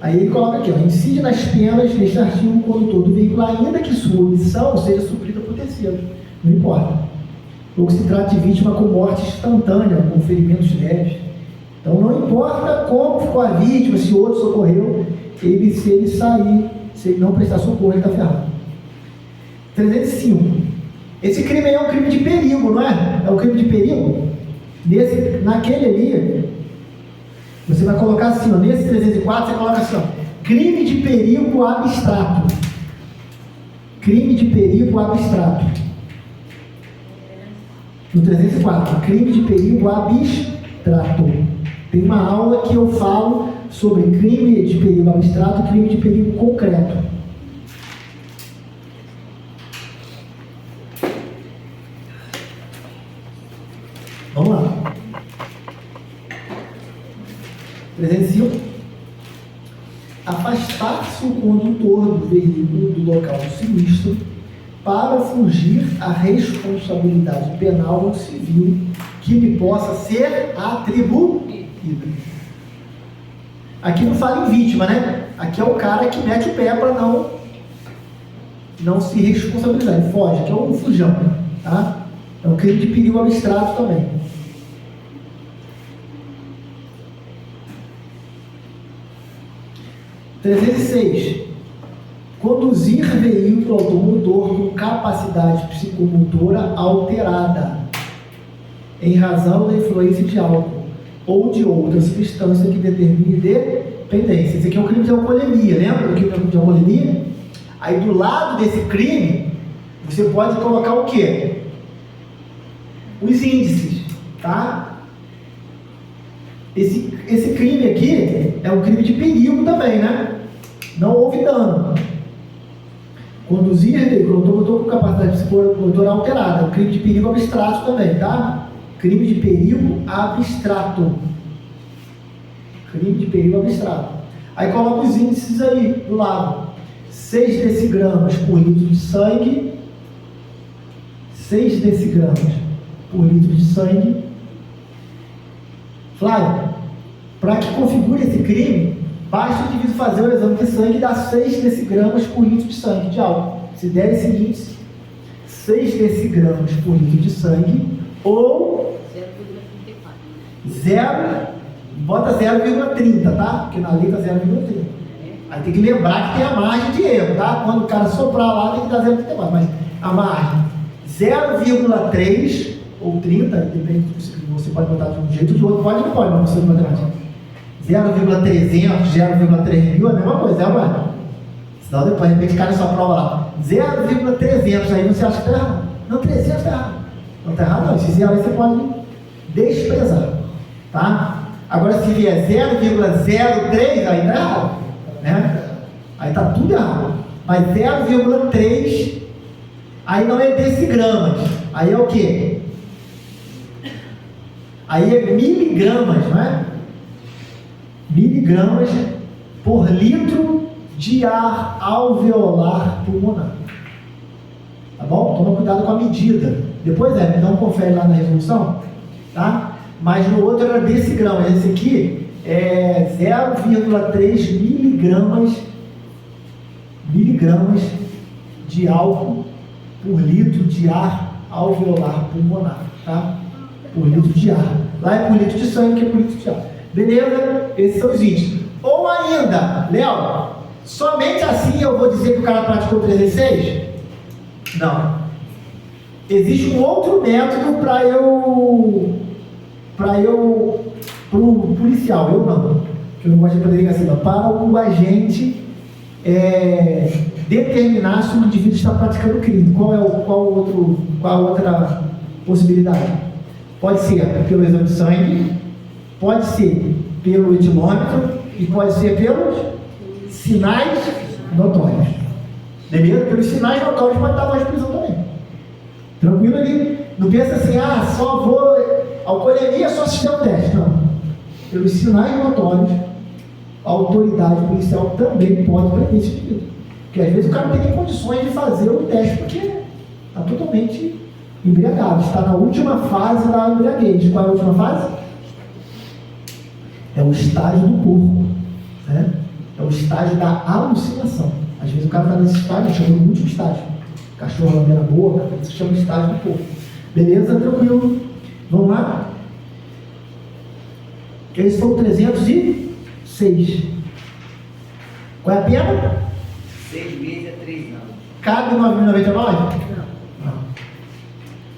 A: Aí ele coloca aqui, ó, incide nas penas neste artigo o condutor do veículo, ainda que sua omissão seja suprida por terceiro. Não importa. Ou que se trate de vítima com morte instantânea, com ferimentos leves. Então não importa como ficou a vítima, se o outro socorreu, se ele sair, se ele não prestar socorro, ele está ferrado. 305. Esse crime aí é um crime de perigo, não é? É um crime de perigo. Naquele ali, você vai colocar assim, ó, nesse 304, você coloca assim, ó, crime de perigo abstrato. Crime de perigo abstrato. No 304, crime de perigo abstrato. Tem uma aula que eu falo sobre crime de perigo abstrato e crime de perigo concreto. Vamos lá. 305. Afastar-se o condutor do veículo do local do sinistro para fugir à responsabilidade penal ou civil que lhe possa ser atribuída. Aqui não fala em vítima, né? Aqui é o cara que mete o pé para não se responsabilizar. Ele foge, aqui é um fujão, tá? É um crime de perigo abstrato também. – 306. Conduzir veículo automotor com capacidade psicomotora alterada em razão da influência de álcool ou de outra substância que determine dependência. Esse aqui é o crime de alcoolemia, lembra do crime de alcoolemia? Aí do lado desse crime, você pode colocar o quê? Os índices, tá? Esse crime aqui é um crime de perigo também, né? Não houve dano. Conduzir condutor com capacidade psicomotora alterada. É um crime de perigo abstrato também, tá? Crime de perigo abstrato. Crime de perigo abstrato. Aí coloca os índices aí do lado. 6 decigramas por litro de sangue. 6 decigramas por litro de sangue. Flávio, para que configure esse crime, basta o indivíduo fazer o exame de sangue e dar 6 decigramas por litro de sangue de álcool. Se der esse índice, 6 decigramas por litro de sangue, ou 0,30, tá? Porque na lei está 0,30. Aí tem que lembrar que tem a margem de erro, tá? Quando o cara soprar lá, tem que dar 0,34. Mas a margem 0,3 ou 30, depende do que você pode botar de um jeito ou de outro. Pode ou não pode, mas você não matemática. 0,300, 0,3 mil é a mesma coisa, é agora. Senão depois, de repente, cai na sua prova lá. 0,300, aí você acha que está errado. Não, 300 está errado. Não está errado não. Esse zero aí você pode desprezar. Tá? Agora, se vier 0,03, aí está errado. Né? Aí está tudo errado. Mas 0,3, aí não é decigramas. Aí é o quê? Aí é miligramas, não é? Miligramas por litro de ar alveolar pulmonar. Tá bom? Toma cuidado com a medida. Depois não confere lá na resolução, tá? Mas no outro era decigrama. Esse aqui é 0,3 miligramas de álcool por litro de ar alveolar pulmonar, tá? Por litro de ar. Lá é por litro de sangue, que é por litro de ar. Beleza? Esses são os índices. Ou ainda, Léo, somente assim eu vou dizer que o cara praticou 306? Não. Existe um outro método pro policial, eu não. Que eu não gosto de poder ligar assim, não. Para o agente determinar se o indivíduo está praticando crime. Qual a outra possibilidade? Pode ser pelo exame de sangue, pode ser pelo etilômetro e pode ser pelos sinais notórios. Beleza? Pelos sinais notórios pode dar voz de prisão também. Tranquilo ali? Não pensa assim, só vou. Alcoolemia, só assistir ao teste. Não. Pelos sinais notórios, a autoridade policial também pode prender esse indivíduo. Porque às vezes o cara não tem nem condições de fazer o teste, porque está totalmente embriagado. Está na última fase da embriaguez. Qual é a última fase? É o estágio do porco, né? É o estágio da alucinação. Às vezes o cara está nesse estágio, chama de último estágio. Cachorro lambendo a boca, isso chama de estágio do porco. Beleza? Tranquilo. Vamos lá? Eles são 306. Qual é a pena?
D: 6 meses a 3 anos.
A: Cabe 9.099? Não.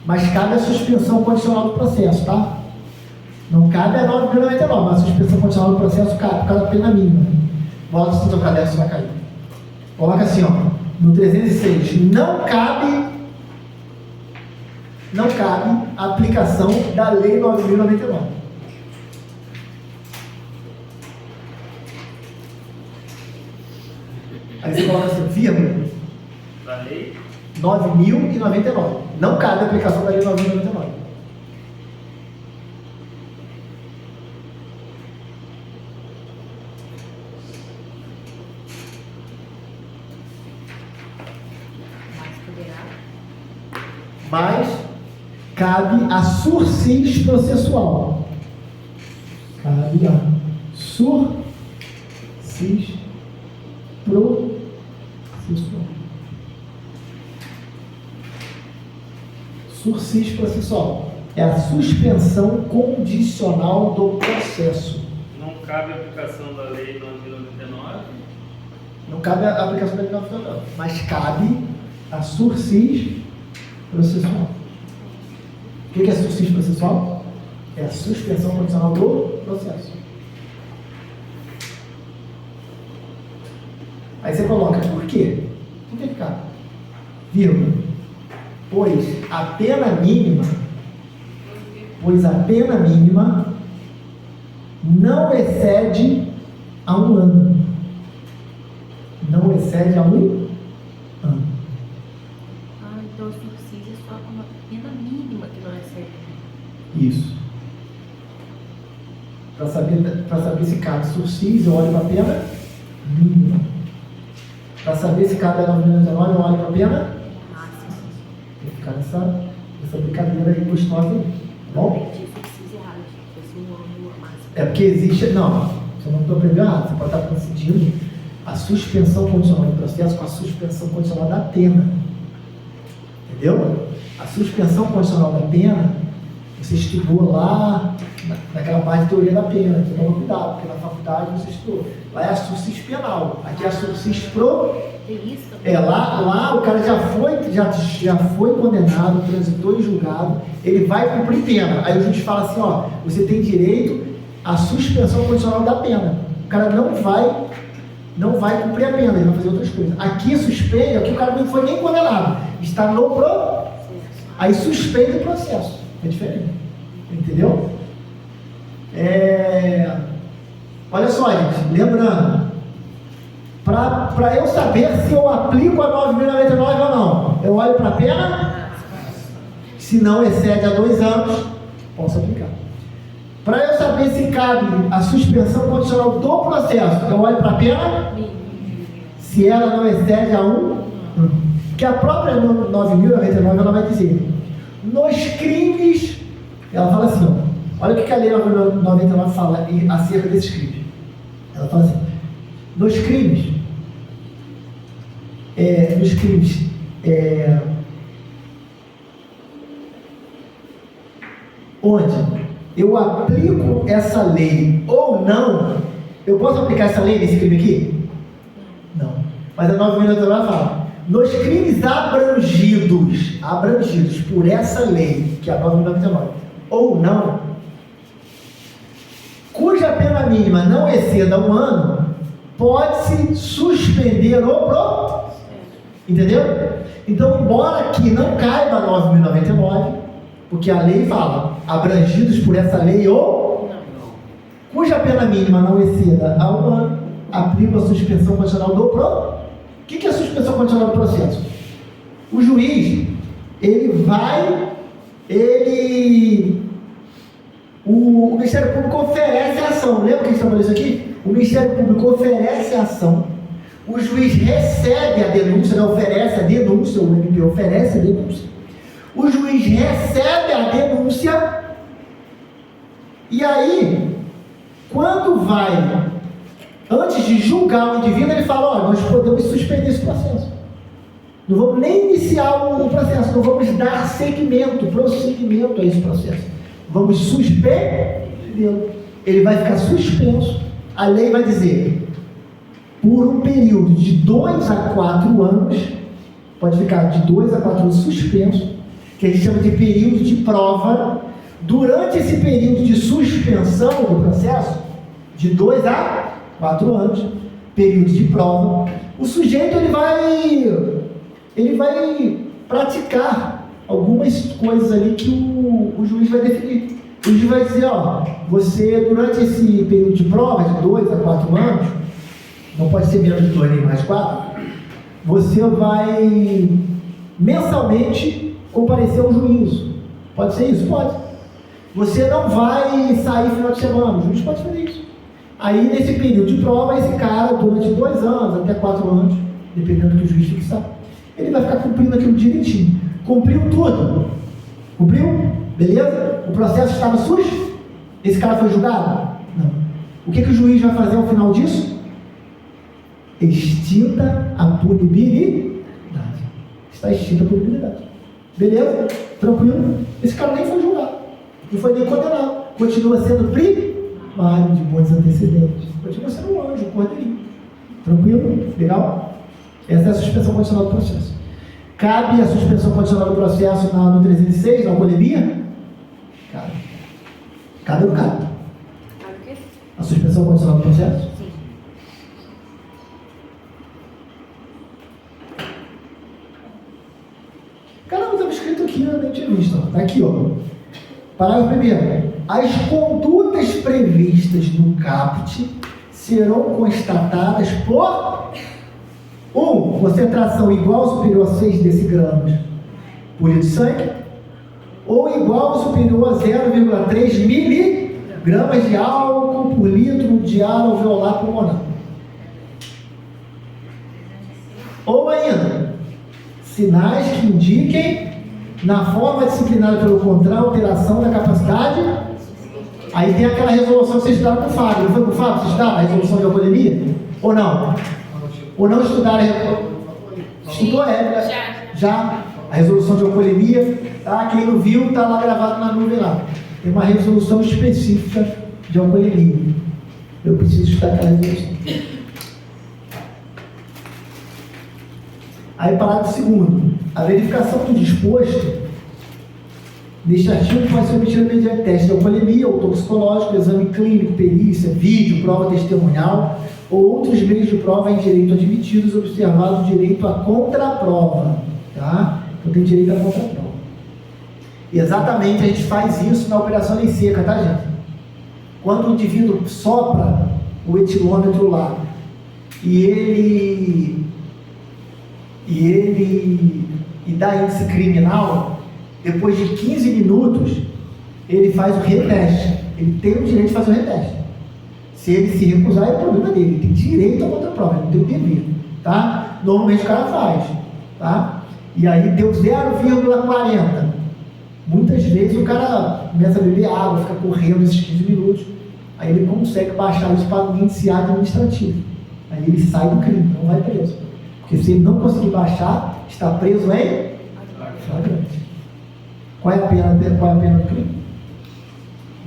A: Mas cabe a suspensão condicional do processo, tá? Não cabe a 9.099, mas a suspensão condicional do processo cabe, por causa da pena mínima. Bota o seu caderno, vai cair. Coloca assim, no 306, não cabe a aplicação da Lei 9.099. Aí você coloca assim, vírgula.
C: Da lei?
A: 9.099. Não cabe a aplicação da Lei 9.099. Mas cabe a sursis processual. Cabe a sursis processual. Sursis processual é a suspensão condicional do processo.
C: Não cabe a aplicação da lei 9.099?
A: Não cabe a aplicação da lei 9.099, mas cabe a sursis processual. O que é sursis processual? É a suspensão condicional do processo. Aí você coloca, por quê? Por vírgula, pois a pena mínima não excede a 1 ano. Não excede a 1 ano.
E: Então o subsídio é só uma pena mínima que não recebe.
A: Isso. Para saber se cabe subsídio, eu olho para a pena mínima. Para saber se cabe a 9.099, eu olho para a pena. Tem que ficar nessa brincadeira aí gostosa aí. Tá bom?
E: Subsídio errado, fosse 1 ano máximo.
A: É porque existe. Não, você não está aprendendo errado. Você pode estar confundindo a suspensão condicional do processo com a suspensão condicional da pena. Entendeu? A suspensão condicional da pena, você estudou lá naquela parte de teoria da pena. Então toma cuidado, porque na faculdade você estudou. Lá é a sursis penal, aqui é a sursis pro.
E: Tem isso também?
A: Lá o cara já foi condenado, transitou em julgado, ele vai cumprir pena. Aí o juiz fala assim, ó, você tem direito à suspensão condicional da pena. O cara não vai cumprir a pena, ele vai fazer outras coisas. Aqui suspende, aqui o cara não foi nem condenado, está no processo. Aí suspende o processo. É diferente. Entendeu? Olha só, gente, lembrando, para eu saber se eu aplico a 9.099 ou não, eu olho para a pena, se não excede a 2 anos, posso aplicar. Para eu saber se cabe a suspensão condicional do processo, eu olho para a pena, se ela não excede a 1 ano. Que a própria 9.099 ela vai dizer, nos crimes, ela fala assim, ó, olha o que a lei 9.099 fala acerca desses crimes. Ela fala assim, nos crimes, onde eu aplico essa lei ou não, eu posso aplicar essa lei nesse crime aqui? Não. Mas a 9.099 fala, nos crimes abrangidos por essa lei, que é a 9.099, ou não, cuja pena mínima não exceda 1 ano, pode-se suspender o processo. Entendeu? Então, embora aqui não caiba a 9.099, porque a lei fala, abrangidos por essa lei ou cuja pena mínima não exceda a 1 ano, aplica a suspensão condicional do processo. O que é a suspensão condicional do processo? O juiz, o Ministério Público oferece a ação. Lembra que a gente trabalhou isso aqui? O Ministério Público oferece a ação, o juiz recebe a denúncia, né? Oferece a denúncia, o MP oferece a denúncia, o juiz recebe a denúncia, e aí, quando vai, antes de julgar o indivíduo, ele fala, ó, nós podemos suspender esse processo. Não vamos nem iniciar o processo, não vamos dar prosseguimento a esse processo. Vamos suspendê-lo. Ele vai ficar suspenso. A lei vai dizer, por um período de 2 a 4 anos, pode ficar de 2 a 4 anos suspenso, que a gente chama de período de prova. Durante esse período de suspensão do processo, de 2 a 4 anos, período de prova, o sujeito ele vai praticar algumas coisas ali que o juiz vai definir. O juiz vai dizer, ó, você durante esse período de prova, de 2 a 4 anos, não pode ser menos de 2 nem mais 4, você vai mensalmente comparecer ao juízo. Pode ser isso? Pode. Você não vai sair final de semana, o juiz pode fazer isso. Aí, nesse período de prova, esse cara, durante 2 anos, até 4 anos, dependendo do que o juiz fixar, ele vai ficar cumprindo aquilo direitinho. Cumpriu tudo? Cumpriu? Beleza? O processo estava sujo? Esse cara foi julgado? Não. O que o juiz vai fazer ao final disso? Extinta a punibilidade. Está extinta a punibilidade. Beleza? Tranquilo? Esse cara nem foi julgado. Não foi nem condenado. Continua sendo primário de bons antecedentes. Continua sendo um anjo, um cordeirinho. Tranquilo? Legal? Essa é a suspensão condicional do processo. Cabe a suspensão condicional do processo no 306, na alcoolemia? Cabe. Cabe ou não cabe?
E: Cabe o quê?
A: A suspensão condicional do processo?
E: Sim.
A: Aqui, ó. Parágrafo 1º. As condutas previstas no caput serão constatadas por 1. Concentração igual ou superior a 6 decigramas por litro de sangue, ou igual ou superior a 0,3 miligramas de álcool por litro de ar alveolar pulmonar. Ou ainda, sinais que indiquem, na forma disciplinada pelo CONTRAN, alteração da capacidade. Aí tem aquela resolução que vocês estudaram com o Fábio. Não foi com o Fábio? Vocês estudaram a resolução de alcoolemia? Ou não? Ou não estudaram? Estudou, já. A resolução de alcoolemia, tá? Quem não viu, está lá gravado na nuvem lá. Tem uma resolução específica de alcoolemia. Eu preciso estudar aquela resolução. Aí, parágrafo 2º. A verificação do disposto neste artigo pode ser obtida mediante teste de alcoolemia ou toxicológico, exame clínico, perícia, vídeo, prova testemunhal ou outros meios de prova em direito admitidos, observado o direito à contraprova. Tá? Então, tem direito à contraprova. Exatamente, a gente faz isso na operação lei seca, tá, gente? Quando o indivíduo sopra o etilômetro lá e dá índice criminal, depois de 15 minutos, ele faz o reteste. Ele tem o direito de fazer o reteste. Se ele se recusar, é problema dele. Ele tem direito à contraprova, ele não tem o dever. Tá? Normalmente o cara faz. Tá? E aí deu 0,40. Muitas vezes o cara começa a beber água, fica correndo esses 15 minutos. Aí ele consegue baixar isso para o índice administrativo. Aí ele sai do crime, não vai preso. Porque se ele não conseguir baixar, está preso em flagrante. Qual é a pena do crime?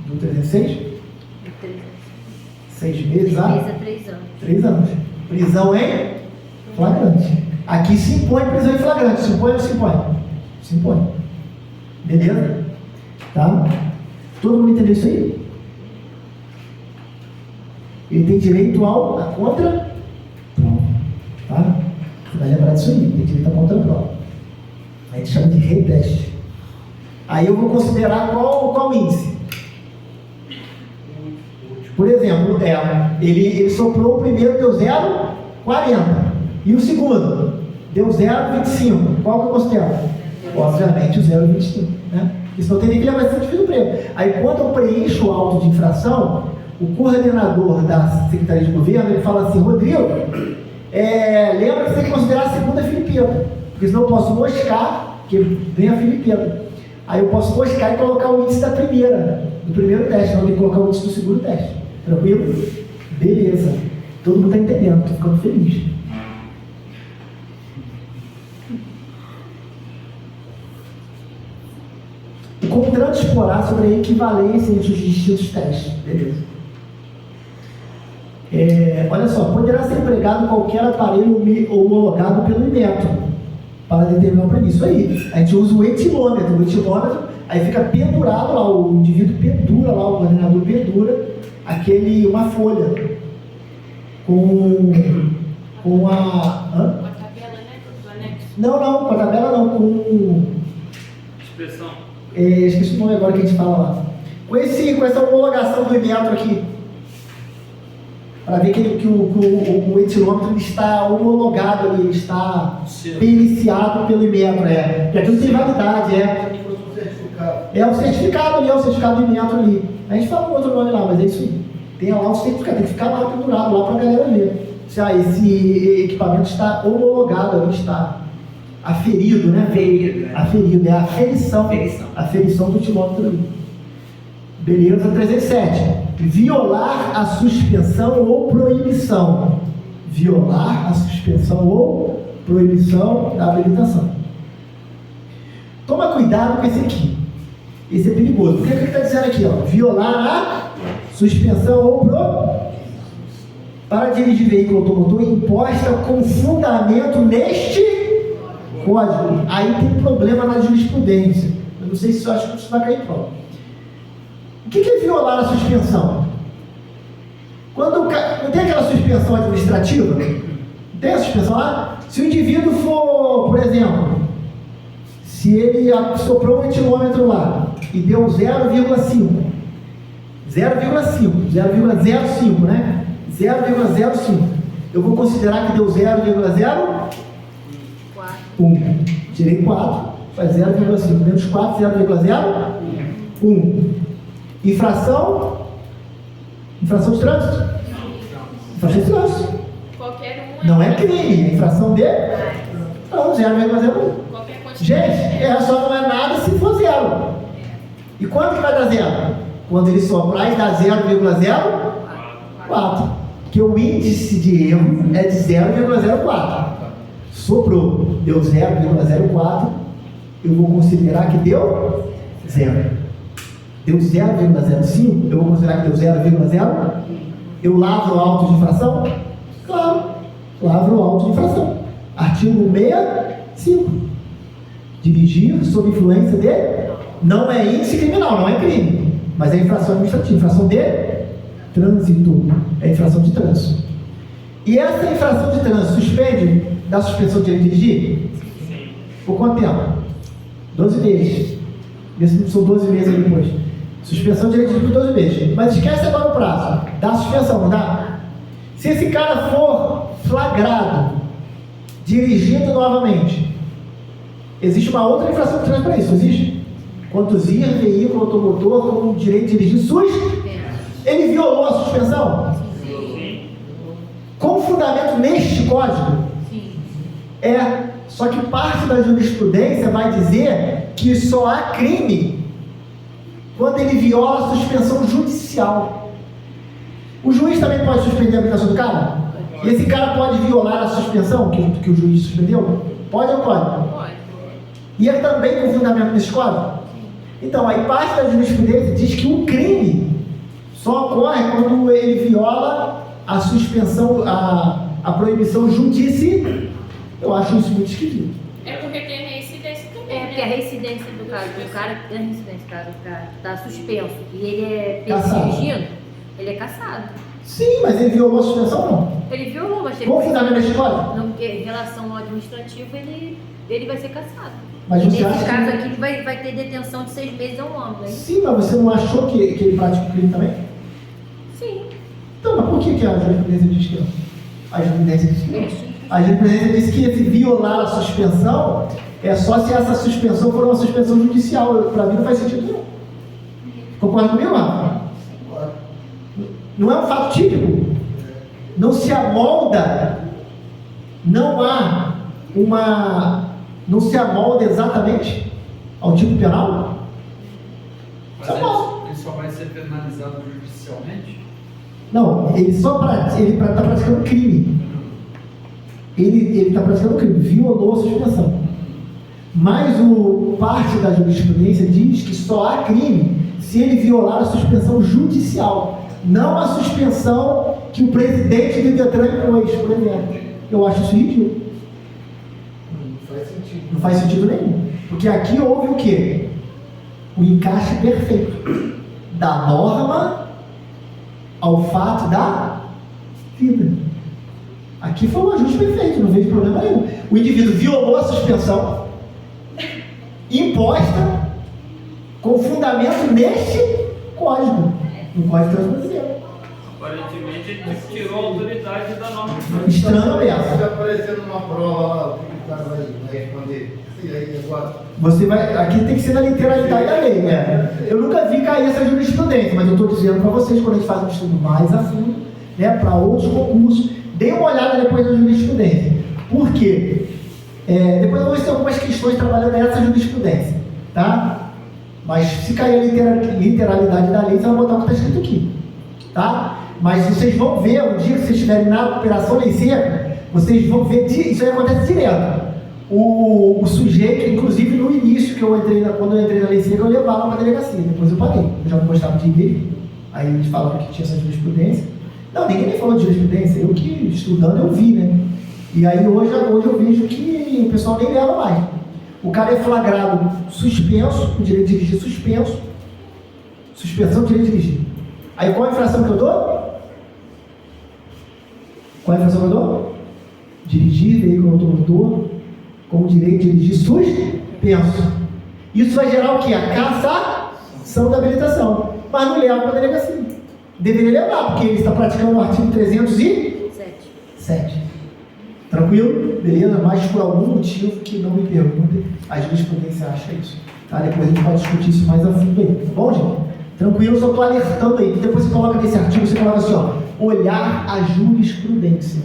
A: Do 306? 6 meses a
E: 3 anos.
A: 3 anos. Prisão em flagrante. Aqui se impõe prisão em flagrante. Se impõe ou não se impõe? Se impõe. Beleza? Tá? Todo mundo entendeu isso aí? Ele tem direito à contra-prova. Tá? Você vai lembrar disso aí. Tem direito à contra-prova. A gente chama de reteste. Aí eu vou considerar qual índice. Por exemplo, ele soprou o primeiro, deu 0,40. E o segundo, deu 0,25. Qual que eu considero? Obviamente o 0,25. Né? Porque senão eu teria que levar esse indivíduo preso. Aí quando eu preencho o auto de infração, o coordenador da Secretaria de Governo, ele fala assim: Rodrigo, lembra que você tem que considerar a segunda filipeta. Porque senão eu posso moscar, porque vem a filipeta. Aí eu posso moscar e colocar o índice da primeira, do primeiro teste, não tem que colocar o índice do segundo teste. Tranquilo? Beleza. Todo mundo está entendendo, estou ficando feliz. O CONTRAN disporá sobre a equivalência entre os distintos testes. Beleza. Olha só, poderá ser empregado qualquer aparelho homologado pelo Inmetro para determinar o preço. Isso aí, a gente usa o etilômetro. O etilômetro, aí fica pendurado lá, o indivíduo pendura lá, o coordenador pendura uma folha com a...
B: Com a tabela, né? Do anexo.
A: Não, com a tabela não, com...
C: Expressão.
A: Esqueci o nome agora que a gente fala lá. Com essa homologação do Inmetro aqui. Para ver que o etilômetro está homologado ali, está periciado pelo Inmetro. Porque aquilo tem validade, o certificado ali, o certificado do Inmetro ali. A gente fala um outro nome lá, mas é isso aí. Tem lá o certificado, tem que ficar lá pendurado, lá para a galera ver. Se esse equipamento está homologado ali, está aferido, né? Aferido, é a aferição. Aferição do etilômetro ali. Beleza, 307. Violar a suspensão ou proibição. Violar a suspensão ou proibição da habilitação. Toma cuidado com esse aqui. Esse é perigoso. O que ele está dizendo aqui? Ó? Violar a suspensão ou proibição. Para dirigir veículo automotor imposta com fundamento neste código. Aí tem problema na jurisprudência. Eu não sei se eu acho que isso vai cair em prova. O que é violar a suspensão? Não tem aquela suspensão administrativa? Não tem a suspensão lá? Se o indivíduo for, por exemplo, Se ele soprou um etilômetro lá e deu 0,5, 0,05, né? 0,05. Eu vou considerar que deu 0,01. Tirei 4, faz 0,5. Menos 4, 0,01. Infração? Infração de trânsito? Infração de trânsito.
B: Qualquer um
A: Não é crime, é infração de? Não, 0,01.
B: Qualquer quantidade.
A: Gente, só não é nada se for zero. E quanto que vai dar zero? Quando ele soprar e dá 0,04. Porque o índice de erro é de 0,04. Soprou, deu 0,04. Eu vou considerar que deu zero. Deu 0,05, eu vou considerar que deu 0,0. Eu lavro o auto de infração? Claro, lavro o auto de infração. Artigo 65. Dirigir sob influência de... Não é índice criminal, não é crime, mas é infração administrativa, infração de trânsito, é infração de trânsito. E essa infração de trânsito suspende da suspensão de direito de dirigir?
C: Sim.
A: Por quanto tempo? 12 meses. São 12 meses aí depois. Suspensão de direito de dirigir por 12 meses. Mas esquece agora o prazo da suspensão, não dá? Se esse cara for flagrado dirigindo novamente, existe uma outra infração de trânsito para isso, existe? Conduzir veículo automotor com direito de dirigir ele violou a suspensão?
C: Sim.
A: Com fundamento neste código? Só que parte da jurisprudência vai dizer que só há crime quando ele viola a suspensão judicial. O juiz também pode suspender a habilitação do cara? E esse cara pode violar a suspensão que o juiz suspendeu? Pode ou pode?
B: Pode.
A: E é também com fundamento nesse código? Então, aí parte da jurisprudência diz que o crime só ocorre quando ele viola a suspensão, a proibição judicial. Eu acho isso muito esquisito.
B: É porque tem reincidência também,
E: Porque a
B: né?
E: reincidência do cara está suspenso e ele é
A: Cassado.
E: dirigindo, ele é cassado.
A: Sim, mas ele violou a suspensão não?
E: Ele violou, mas
A: Com fundamento neste código?
E: em relação ao administrativo, ele vai ser cassado.
A: Mas
E: E
A: você
E: nesse
A: acha
E: caso
A: que...
E: aqui, ele vai ter detenção de 6 meses a 1 ano, né?
A: Sim, mas você não achou que ele pratica o crime também?
E: Sim.
A: Então, mas por que a jurisprudência diz que não? A jurisprudência diz que não. A jurisprudência diz que esse violar a suspensão é só se essa suspensão for uma suspensão judicial. Para mim não faz sentido nenhum. Concorda comigo, Rafa? Não é um fato típico? Não se amolda, não se amolda exatamente ao tipo penal?
F: Mas
A: Isso é mal.
F: ele só vai ser penalizado judicialmente?
A: Não, ele está praticando crime. Ele está praticando crime, violou a suspensão. Mas parte da jurisprudência diz que só há crime se ele violar a suspensão judicial, não a suspensão que o presidente do Detran impôs, por exemplo. Eu acho isso ridículo. Não faz sentido nenhum. Porque aqui houve o quê? O encaixe perfeito da norma ao fato da vida. Aqui foi um ajuste perfeito, não vejo problema nenhum. O indivíduo violou a suspensão imposta com fundamento neste código, no Código de Trânsito Brasileiro.
C: Aparentemente ele tirou a autoridade da norma.
A: Estranho mesmo.
G: Se aparecer numa prova lá, o que o cara vai responder? E aí, agora?
A: Aqui tem que ser na literalidade da lei, né? Eu nunca vi cair essa jurisprudência, mas eu estou dizendo para vocês, quando a gente faz um estudo mais a fundo, né, para outros concursos, dê uma olhada depois da jurisprudência. Por quê? Depois eu vou ter algumas questões trabalhando nessa jurisprudência, tá? Mas se cair a literalidade da lei, você vai botar o que está escrito aqui, tá? Mas vocês vão ver, o dia que vocês estiverem na Operação Lei Seca, vocês vão ver, isso aí acontece direto. O sujeito, inclusive no início, quando eu entrei na Lei Seca, eu levava para a delegacia, depois eu paguei. Eu já não gostava de ir, aí eles falaram que tinha essa jurisprudência. Não, ninguém me falou de jurisprudência, eu que estudando eu vi, né? E aí hoje eu vejo que o pessoal nem leva mais. O cara é flagrado suspenso, o direito de dirigir suspenso, suspensão do direito de dirigir. Aí qual a infração que eu dou? Qual a infração que eu dou? Dirigir veículo automotor com o direito de dirigir suspenso. Penso. Isso vai gerar o quê? A cassação da habilitação. Mas não leva para a delegacia. Deveria levar, porque ele está praticando o artigo 307. Tranquilo? Beleza? Mas por algum motivo que não me perguntem, a jurisprudência acha isso. Tá? Depois a gente pode discutir isso mais a fundo aí. Tá bom, gente? Tranquilo, só estou alertando aí. Depois você coloca nesse artigo, você coloca assim, ó, olhar a jurisprudência.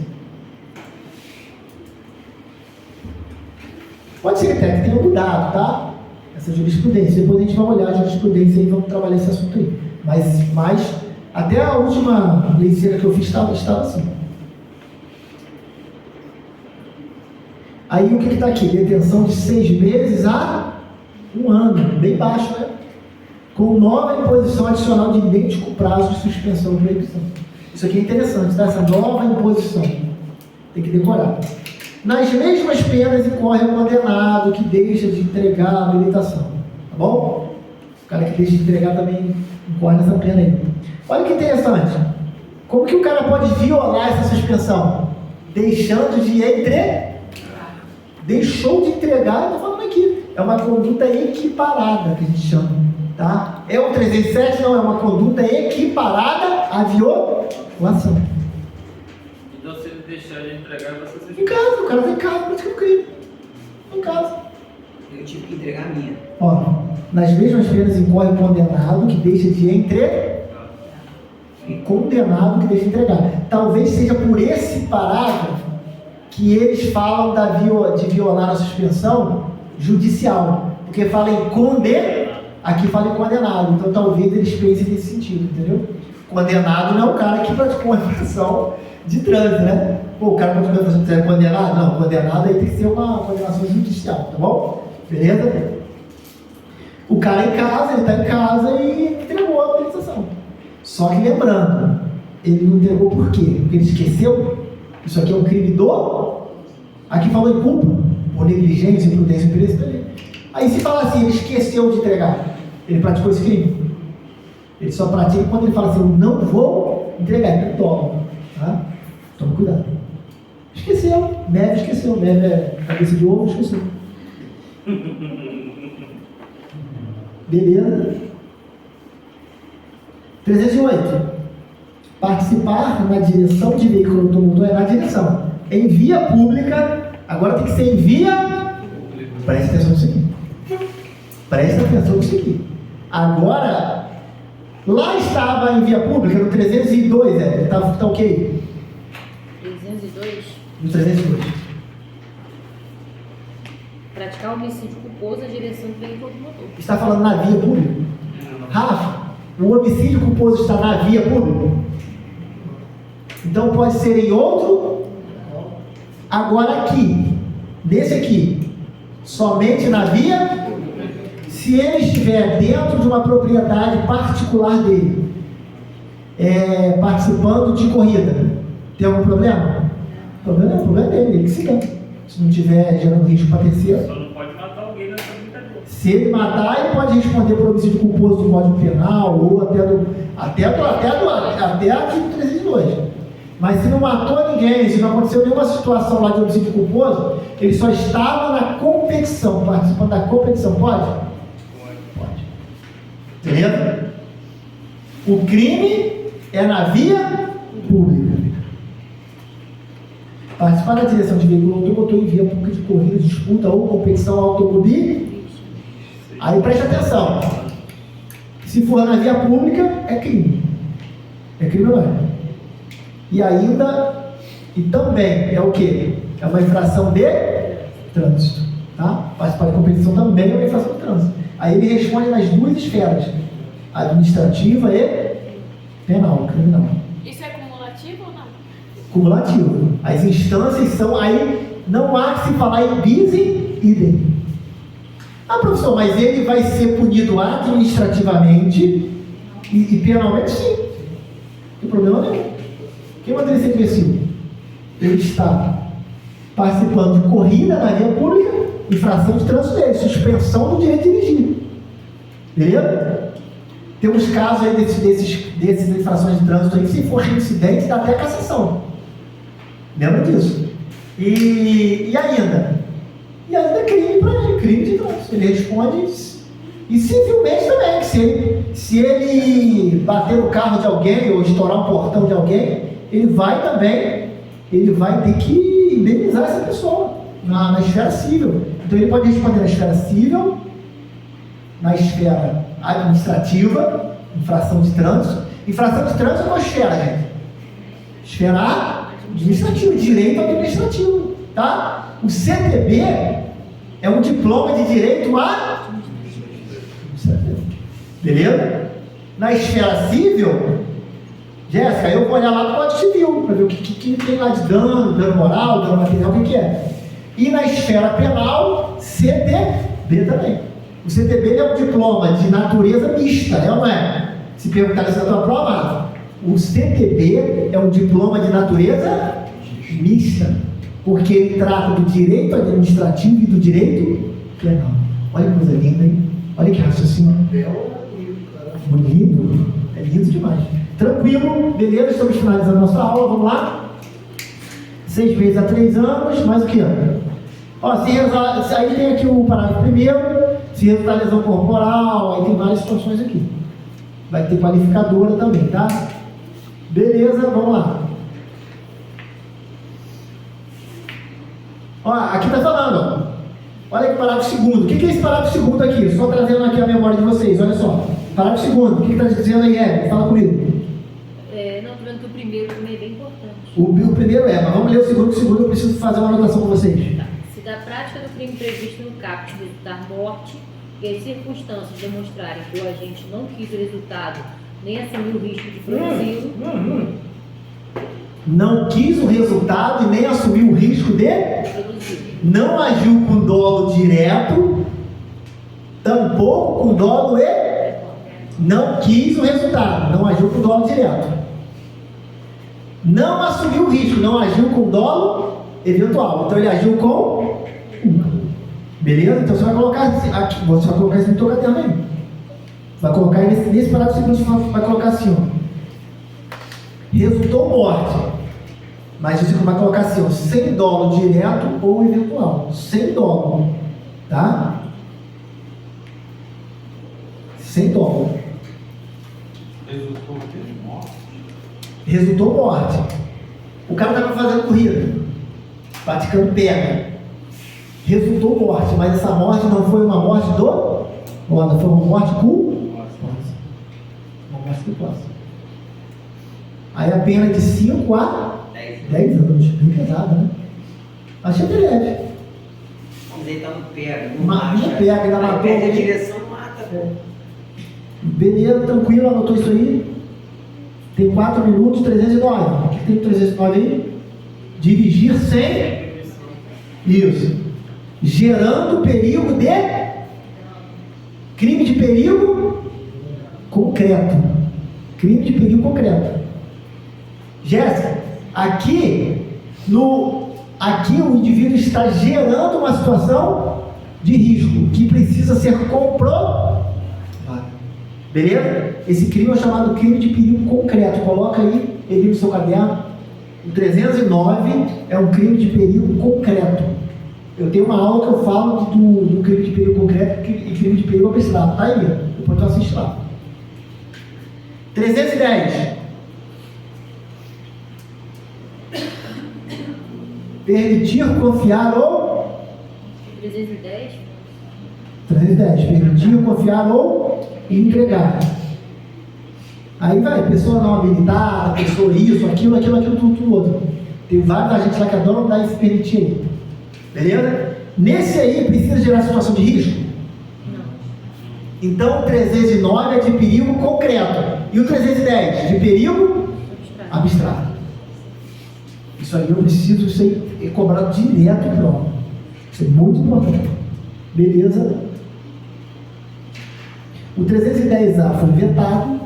A: Pode ser até que tenha mudado, tá? Essa jurisprudência. Depois a gente vai olhar a jurisprudência e vamos trabalhar esse assunto aí. Mas até a última lei seca que eu fiz estava assim. Aí o que está aqui? Detenção de 6 meses a 1 ano. Bem baixo, né? Com nova imposição adicional de idêntico prazo de suspensão ou proibição. Isso aqui é interessante, tá? Essa nova imposição. Tem que decorar. Nas mesmas penas incorre o condenado que deixa de entregar a habilitação. Tá bom? O cara que deixa de entregar também incorre nessa pena aí. Olha que interessante. Como que o cara pode violar essa suspensão? Deixando de entregar. Deixou de entregar, eu estou falando aqui. É uma conduta equiparada que a gente chama. Tá? É o 307, não, é uma conduta equiparada à violação.
C: Então, se ele deixar de entregar, você se...
A: Em casa, o cara está em casa praticando crime. Em casa.
D: Eu tive que entregar a minha.
A: Ó, nas mesmas penas incorre o condenado que deixa de entregar. E condenado que deixa de entregar. Talvez seja por esse parágrafo que eles falam de violar a suspensão judicial. Porque fala em condenar, aqui fala em condenado. Então talvez eles pensem nesse sentido, entendeu? Condenado não é o cara que praticou uma infração de trânsito, né? Pô, o cara praticou uma infração de trânsito, é condenado? Não, condenado aí tem que ser uma condenação judicial, tá bom? Beleza? O cara em casa, ele está em casa e entregou a habilitação. Só que lembrando, ele não entregou por quê? Porque ele esqueceu. Isso aqui é um crime do... Aqui falou em culpa, por negligência, imprudência, imprudência. Aí se falar assim, ele esqueceu de entregar, ele praticou esse crime. Ele só pratica quando ele fala assim, eu não vou entregar, ele toma. Tá? Toma cuidado. Esqueceu, Neve esqueceu. Neve é cabeça de ovo, esqueceu. Beleza? 308. Participar na direção de veículo automotor é na direção. Em via pública, agora tem que ser em via... Preste atenção nisso aqui. Preste atenção nisso aqui. Agora, lá estava em via pública, no 302, tá ok?
E: 302.
A: No 302.
E: Praticar homicídio culposo na direção do veículo automotor.
A: Está falando na via pública? Rafa, o homicídio culposo está na via pública? Então pode ser em outro. Agora aqui, nesse aqui, somente na via, se ele estiver dentro de uma propriedade particular dele, participando de corrida, tem algum problema? O problema é dele, ele que se dá. Se não estiver gerando risco para terceiro.
C: Só não pode matar alguém nessa brincadeira.
A: Se ele matar, ele pode responder por homicídio culposo do Código Penal ou até artigo 302. Mas se não matou ninguém, se não aconteceu nenhuma situação lá de homicídio culposo, ele só estava na competição, participando da competição, pode? Pode. Beleza? O crime é na via pública. Participar da direção de veículo automotor em via pública de corrida, disputa ou competição automobilística. Aí preste atenção. Se for na via pública, é crime. É crime ou não é? E também é o quê? É uma infração de trânsito. Tá? Participar de competição também é uma infração de trânsito. Aí ele responde nas duas esferas: administrativa e penal, criminal.
B: Isso é cumulativo ou não?
A: Cumulativo. As instâncias são aí, não há que se falar em bis e idem. Ah, professor, mas ele vai ser punido administrativamente e penalmente, sim. Não tem problema nenhum. Quem manda ele ser imbecil? Ele está participando de corrida na via pública, infração de trânsito dele, suspensão do direito de dirigir. Beleza? Temos casos aí dessas infrações de trânsito aí, se for reincidente, dá até cassação. Lembra disso? E ainda, e ainda é crime para ele, crime de trânsito. Ele responde, e civilmente também, que se ele bater no carro de alguém ou estourar um portão de alguém, ele vai ter que indenizar essa pessoa na esfera civil. Então ele pode responder na esfera civil, na esfera administrativa, infração de trânsito. Infração de trânsito é qual esfera, gente? Esfera administrativa, direito administrativo, tá? O CTB é um diploma de direito administrativo. Beleza? Na esfera civil, Jéssica, eu vou olhar lá no Código Civil para ver o que tem lá de dano moral, dano material, o que é. E na esfera penal, CTB também. O CTB é um diploma de natureza mista, é ou não é? Se perguntar se é a tua prova, o CTB é um diploma de natureza mista, porque ele trata do direito administrativo e do direito penal. Olha que coisa linda, hein? Olha que raciocínio. Bonito, é lindo demais. Tranquilo, beleza, estamos finalizando nossa aula, vamos lá? 6 vezes a 3 anos, mais o que? Ó, aí tem aqui o parágrafo primeiro, se resultar lesão corporal, aí tem várias situações aqui. Vai ter qualificadora também, tá? Beleza, vamos lá. Ó, aqui tá falando, ó. Olha aqui o parágrafo segundo. O que é esse parágrafo segundo aqui? Só trazendo aqui a memória de vocês, olha só. Parágrafo segundo, o que está dizendo aí, Hélio? Fala comigo.
E: Não, estou vendo que o primeiro também é bem importante.
A: O primeiro mas vamos ler o segundo, eu preciso fazer uma anotação com vocês.
E: Tá. Se da prática do crime previsto no caput resultar morte e as circunstâncias demonstrarem que o agente não quis o resultado nem assumiu o risco de produzi-lo,
A: não quis o resultado e nem assumiu o risco de não agiu com dolo direto, tampouco com dolo não quis o resultado, não agiu com dolo direto, não assumiu o risco, não agiu com dolo eventual, então ele agiu com beleza? Então você vai colocar aqui, você vai colocar isso no teu caderno aí, vai colocar nesse parágrafo seguinte, vai colocar assim, ó, resultou morte, mas você vai colocar assim, ó, sem dolo direto ou eventual, sem dolo, tá? Sem dolo.
F: Resultou de morte?
A: Resultou morte. O cara estava fazendo corrida, praticando pega. Resultou morte, mas essa morte não foi uma morte foi uma morte culposa. Uma morte culposa. Aí a pena de 5 a 10 anos, bem pesada, né? Achei até leve.
D: Vamos dizer, então pega,
A: Não pega, ainda matou.
D: Perde a direção, mata.
A: Beleza, tranquilo, anotou isso aí? Tem 4 minutos, 309. O que tem 309 aí? Dirigir sem. Isso. Gerando perigo de. Crime de perigo concreto. Crime de perigo concreto. Jéssica, aqui o indivíduo está gerando uma situação de risco que precisa ser comprovada. Beleza? Esse crime é chamado crime de perigo concreto. Coloca aí ele no seu caderno. O 309 é um crime de perigo concreto. Eu tenho uma aula que eu falo do crime de perigo concreto e crime de perigo abstrato. Tá aí, depois tu assiste lá. 310. Permitir, confiar ou
E: 310.
A: 310. Permitir, confiar ou entregar. Aí vai, pessoa não habilitada, pessoa isso, aquilo, tudo outro. Tem vários agentes lá que adoram dar esse permitir aí. Beleza? Nesse aí precisa gerar situação de risco?
E: Não.
A: Então o 309 é de perigo concreto. E o 310? De perigo abstrato. Isso aí eu preciso ser cobrado direto em prova. Isso é muito importante. Beleza? O 310A foi vetado.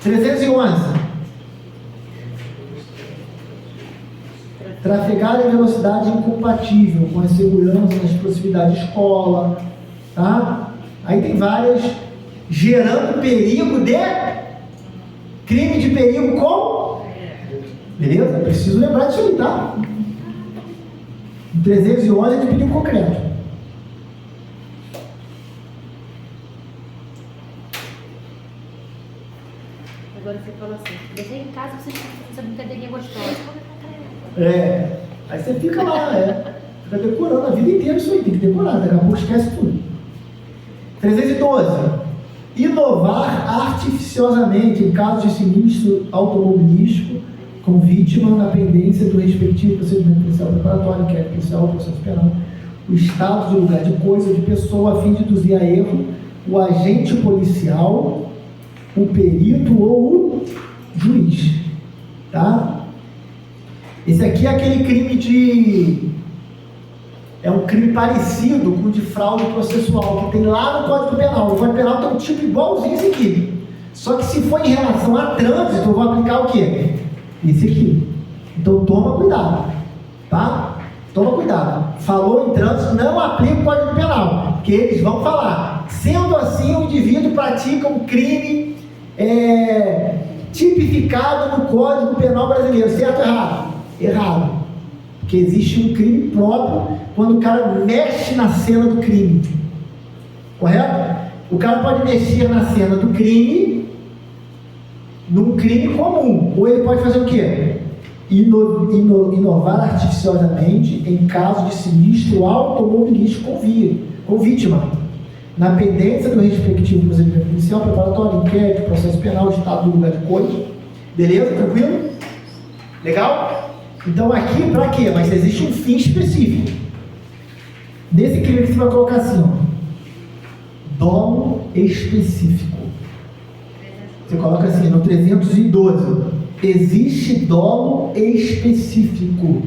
A: 311. Trafegar em velocidade incompatível com a segurança nas proximidades de escola, tá? Aí tem várias, gerando perigo de crime de perigo com, beleza? Preciso lembrar disso aí, tá? O 311 é de perigo concreto.
E: Agora você fala assim, deixa em casa vocês ficam fazendo essa brincadeirinha gostosa. Como é
A: Aí você fica lá, fica decorando a vida inteira isso aí, tem que decorar, daqui a pouco esquece tudo. 312. Inovar artificiosamente em caso de sinistro automobilístico com vítima na pendência do respectivo procedimento policial preparatório, inquérito policial, processo penal, o estado de lugar de coisa ou de pessoa, a fim de induzir a erro o agente policial, o perito ou o juiz. Tá? Esse aqui é aquele crime de... É um crime parecido com o de fraude processual, que tem lá no Código Penal. O Código Penal tem um tipo igualzinho esse aqui. Só que se for em relação a trânsito, eu vou aplicar o quê? Esse aqui. Então toma cuidado, tá? Toma cuidado. Falou em trânsito, não aplica o Código Penal, porque eles vão falar. Sendo assim, o indivíduo pratica um crime tipificado no Código Penal brasileiro. Certo ou errado? Errado. Porque existe um crime próprio quando o cara mexe na cena do crime. Correto? O cara pode mexer na cena do crime num crime comum. Ou ele pode fazer o quê? Inovar artificiosamente em caso de sinistro automobilístico com vítima, na pendência do respectivo procedimento policial, preparatório, inquérito, processo penal, estado do lugar de coisa. Beleza? Tranquilo? Legal? Então aqui, para quê? Mas existe um fim específico. Nesse crime que você vai colocar assim, ó, dolo específico. Você coloca assim, no 312, existe dolo específico.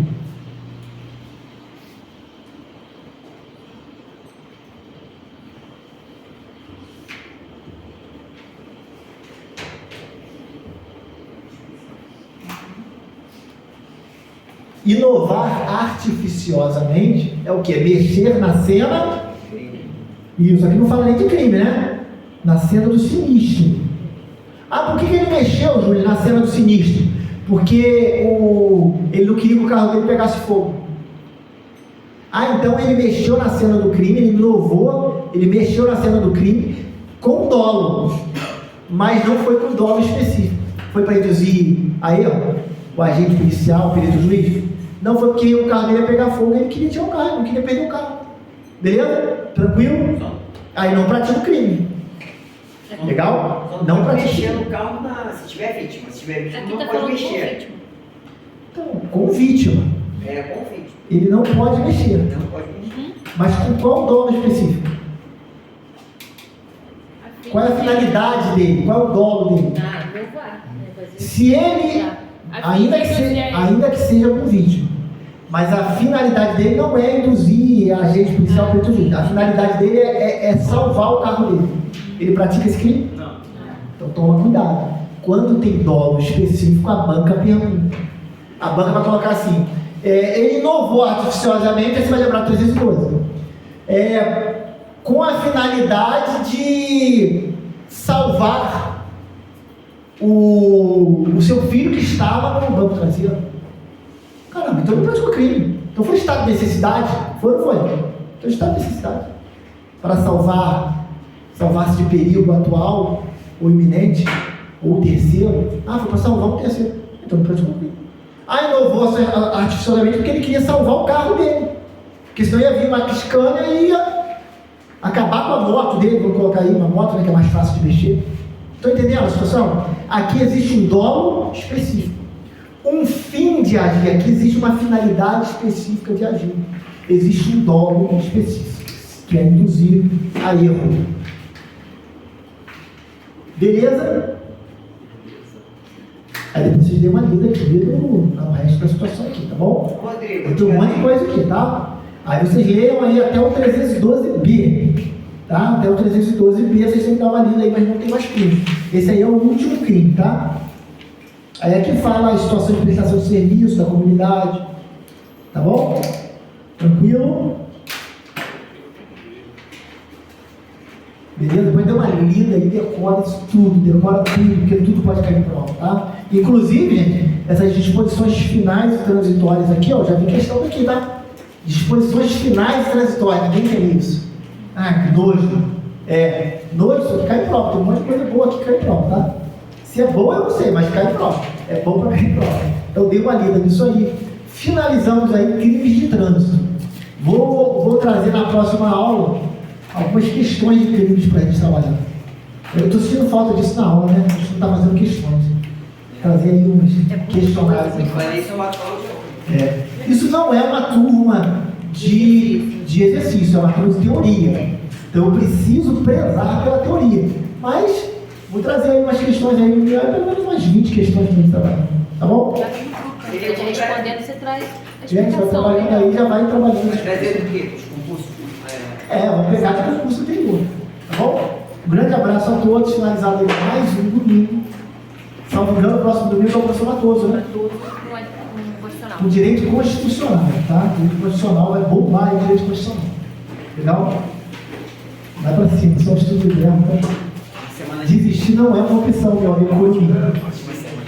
A: Inovar artificiosamente é o que? Mexer na cena. Isso aqui não fala nem de crime, né? Na cena do sinistro. Ah, por que ele mexeu, Júlio, na cena do sinistro? Porque ele não queria que o carro dele pegasse fogo. Ah, então ele mexeu na cena do crime, ele inovou, ele mexeu na cena do crime com dolo, mas não foi com dolo específico. Foi para induzir a erro, o agente policial, o perito juiz? Não, foi porque o carro dele ia pegar fogo e ele queria tirar o carro, não queria perder o carro. Beleza? Tranquilo? Aí não pratica o crime. Legal? Não pratica.
D: Mexer no carro se tiver vítima. Se tiver vítima,
E: Aqui
D: não
E: tá
D: pode
E: falando com
D: mexer.
E: vítima.
A: Então, com vítima.
D: Com vítima.
A: Ele não pode mexer.
D: Não pode mexer.
A: Mas com qual dolo específico? Qual é a finalidade dele? Qual é o dolo dele?
E: Ah, inovar.
A: Se ele, ainda que seja com vítima, mas a finalidade dele não é induzir agente policial para induzir. A finalidade dele é salvar o carro dele. Ele pratica esse crime?
C: Não.
A: Então toma cuidado. Quando tem dolo específico, a banca pergunta. A banca vai colocar assim, ele inovou artificiosamente, aí você vai lembrar 312. Com a finalidade de salvar o seu filho que estava no banco traseiro. Caramba, então ele praticou crime. Então foi estado de necessidade? Foi ou não foi? Então estado de necessidade. Para salvar-se de perigo atual, ou iminente, ou terceiro. Ah, foi para salvar o terceiro. Então não praticou crime. Ah, inovou artificialmente porque ele queria salvar o carro dele. Porque senão ia vir uma Scania e ia acabar com a moto dele. Vou colocar aí uma moto, né, que é mais fácil de mexer. Estão entendendo a situação? Aqui existe um dolo específico. Um fim de agir. Aqui existe uma finalidade específica de agir. Existe um dolo específico, que é induzir a erro. Beleza? Aí depois vocês dêem uma lida aqui no resto da situação aqui, tá bom?
D: Rodrigo,
A: Tem um monte de coisa aqui, tá? Aí vocês leiam aí até o 312B, tá? Até o 312B, vocês têm que dar uma lida aí, mas não tem mais crime. Esse aí é o último crime, tá? Aí aqui fala a situação de prestação de serviço da comunidade, tá bom? Tranquilo? Beleza? Depois dê uma lida e decora isso tudo, porque tudo pode cair em prova, tá? Inclusive, gente, essas disposições finais e transitórias aqui, ó, já tem questão aqui, tá? Disposições finais transitórias, ninguém quer isso. Ah, que nojo. Nojo, só que cai em prova. Tem um monte de coisa boa que cai em prova, tá? Se é boa, eu não sei, mas cai em prova. É bom para cair em prova. Então, dei uma lida nisso aí. Finalizamos aí crimes de trânsito. Vou trazer na próxima aula algumas questões de crimes para a gente trabalhar. Eu estou sentindo falta disso na aula, né? A gente não está fazendo questões. Trazer aí uns questionários. Isso não é uma turma de exercício, é uma turma de teoria. Então eu preciso prezar pela teoria. Mas vou trazer aí umas questões aí, pelo menos umas 20 questões para a gente trabalhar. Tá bom?
E: Respondendo, você traz a
A: Gente, vai
E: explicação.
A: trabalhando aí, já vai trabalhando.
D: Mas trazer o quê? Os concursos?
A: Vamos pegar de concurso anterior. Tá bom? Um grande abraço a todos, finalizado aí mais um domingo. Salvo engano, o próximo domingo é o professor Matoso, né? O direito constitucional, tá? O direito constitucional vai bombar o direito constitucional. Legal? Vai pra cima, só estudo de guerra, tá? Desistir não é uma opção, meu amigo.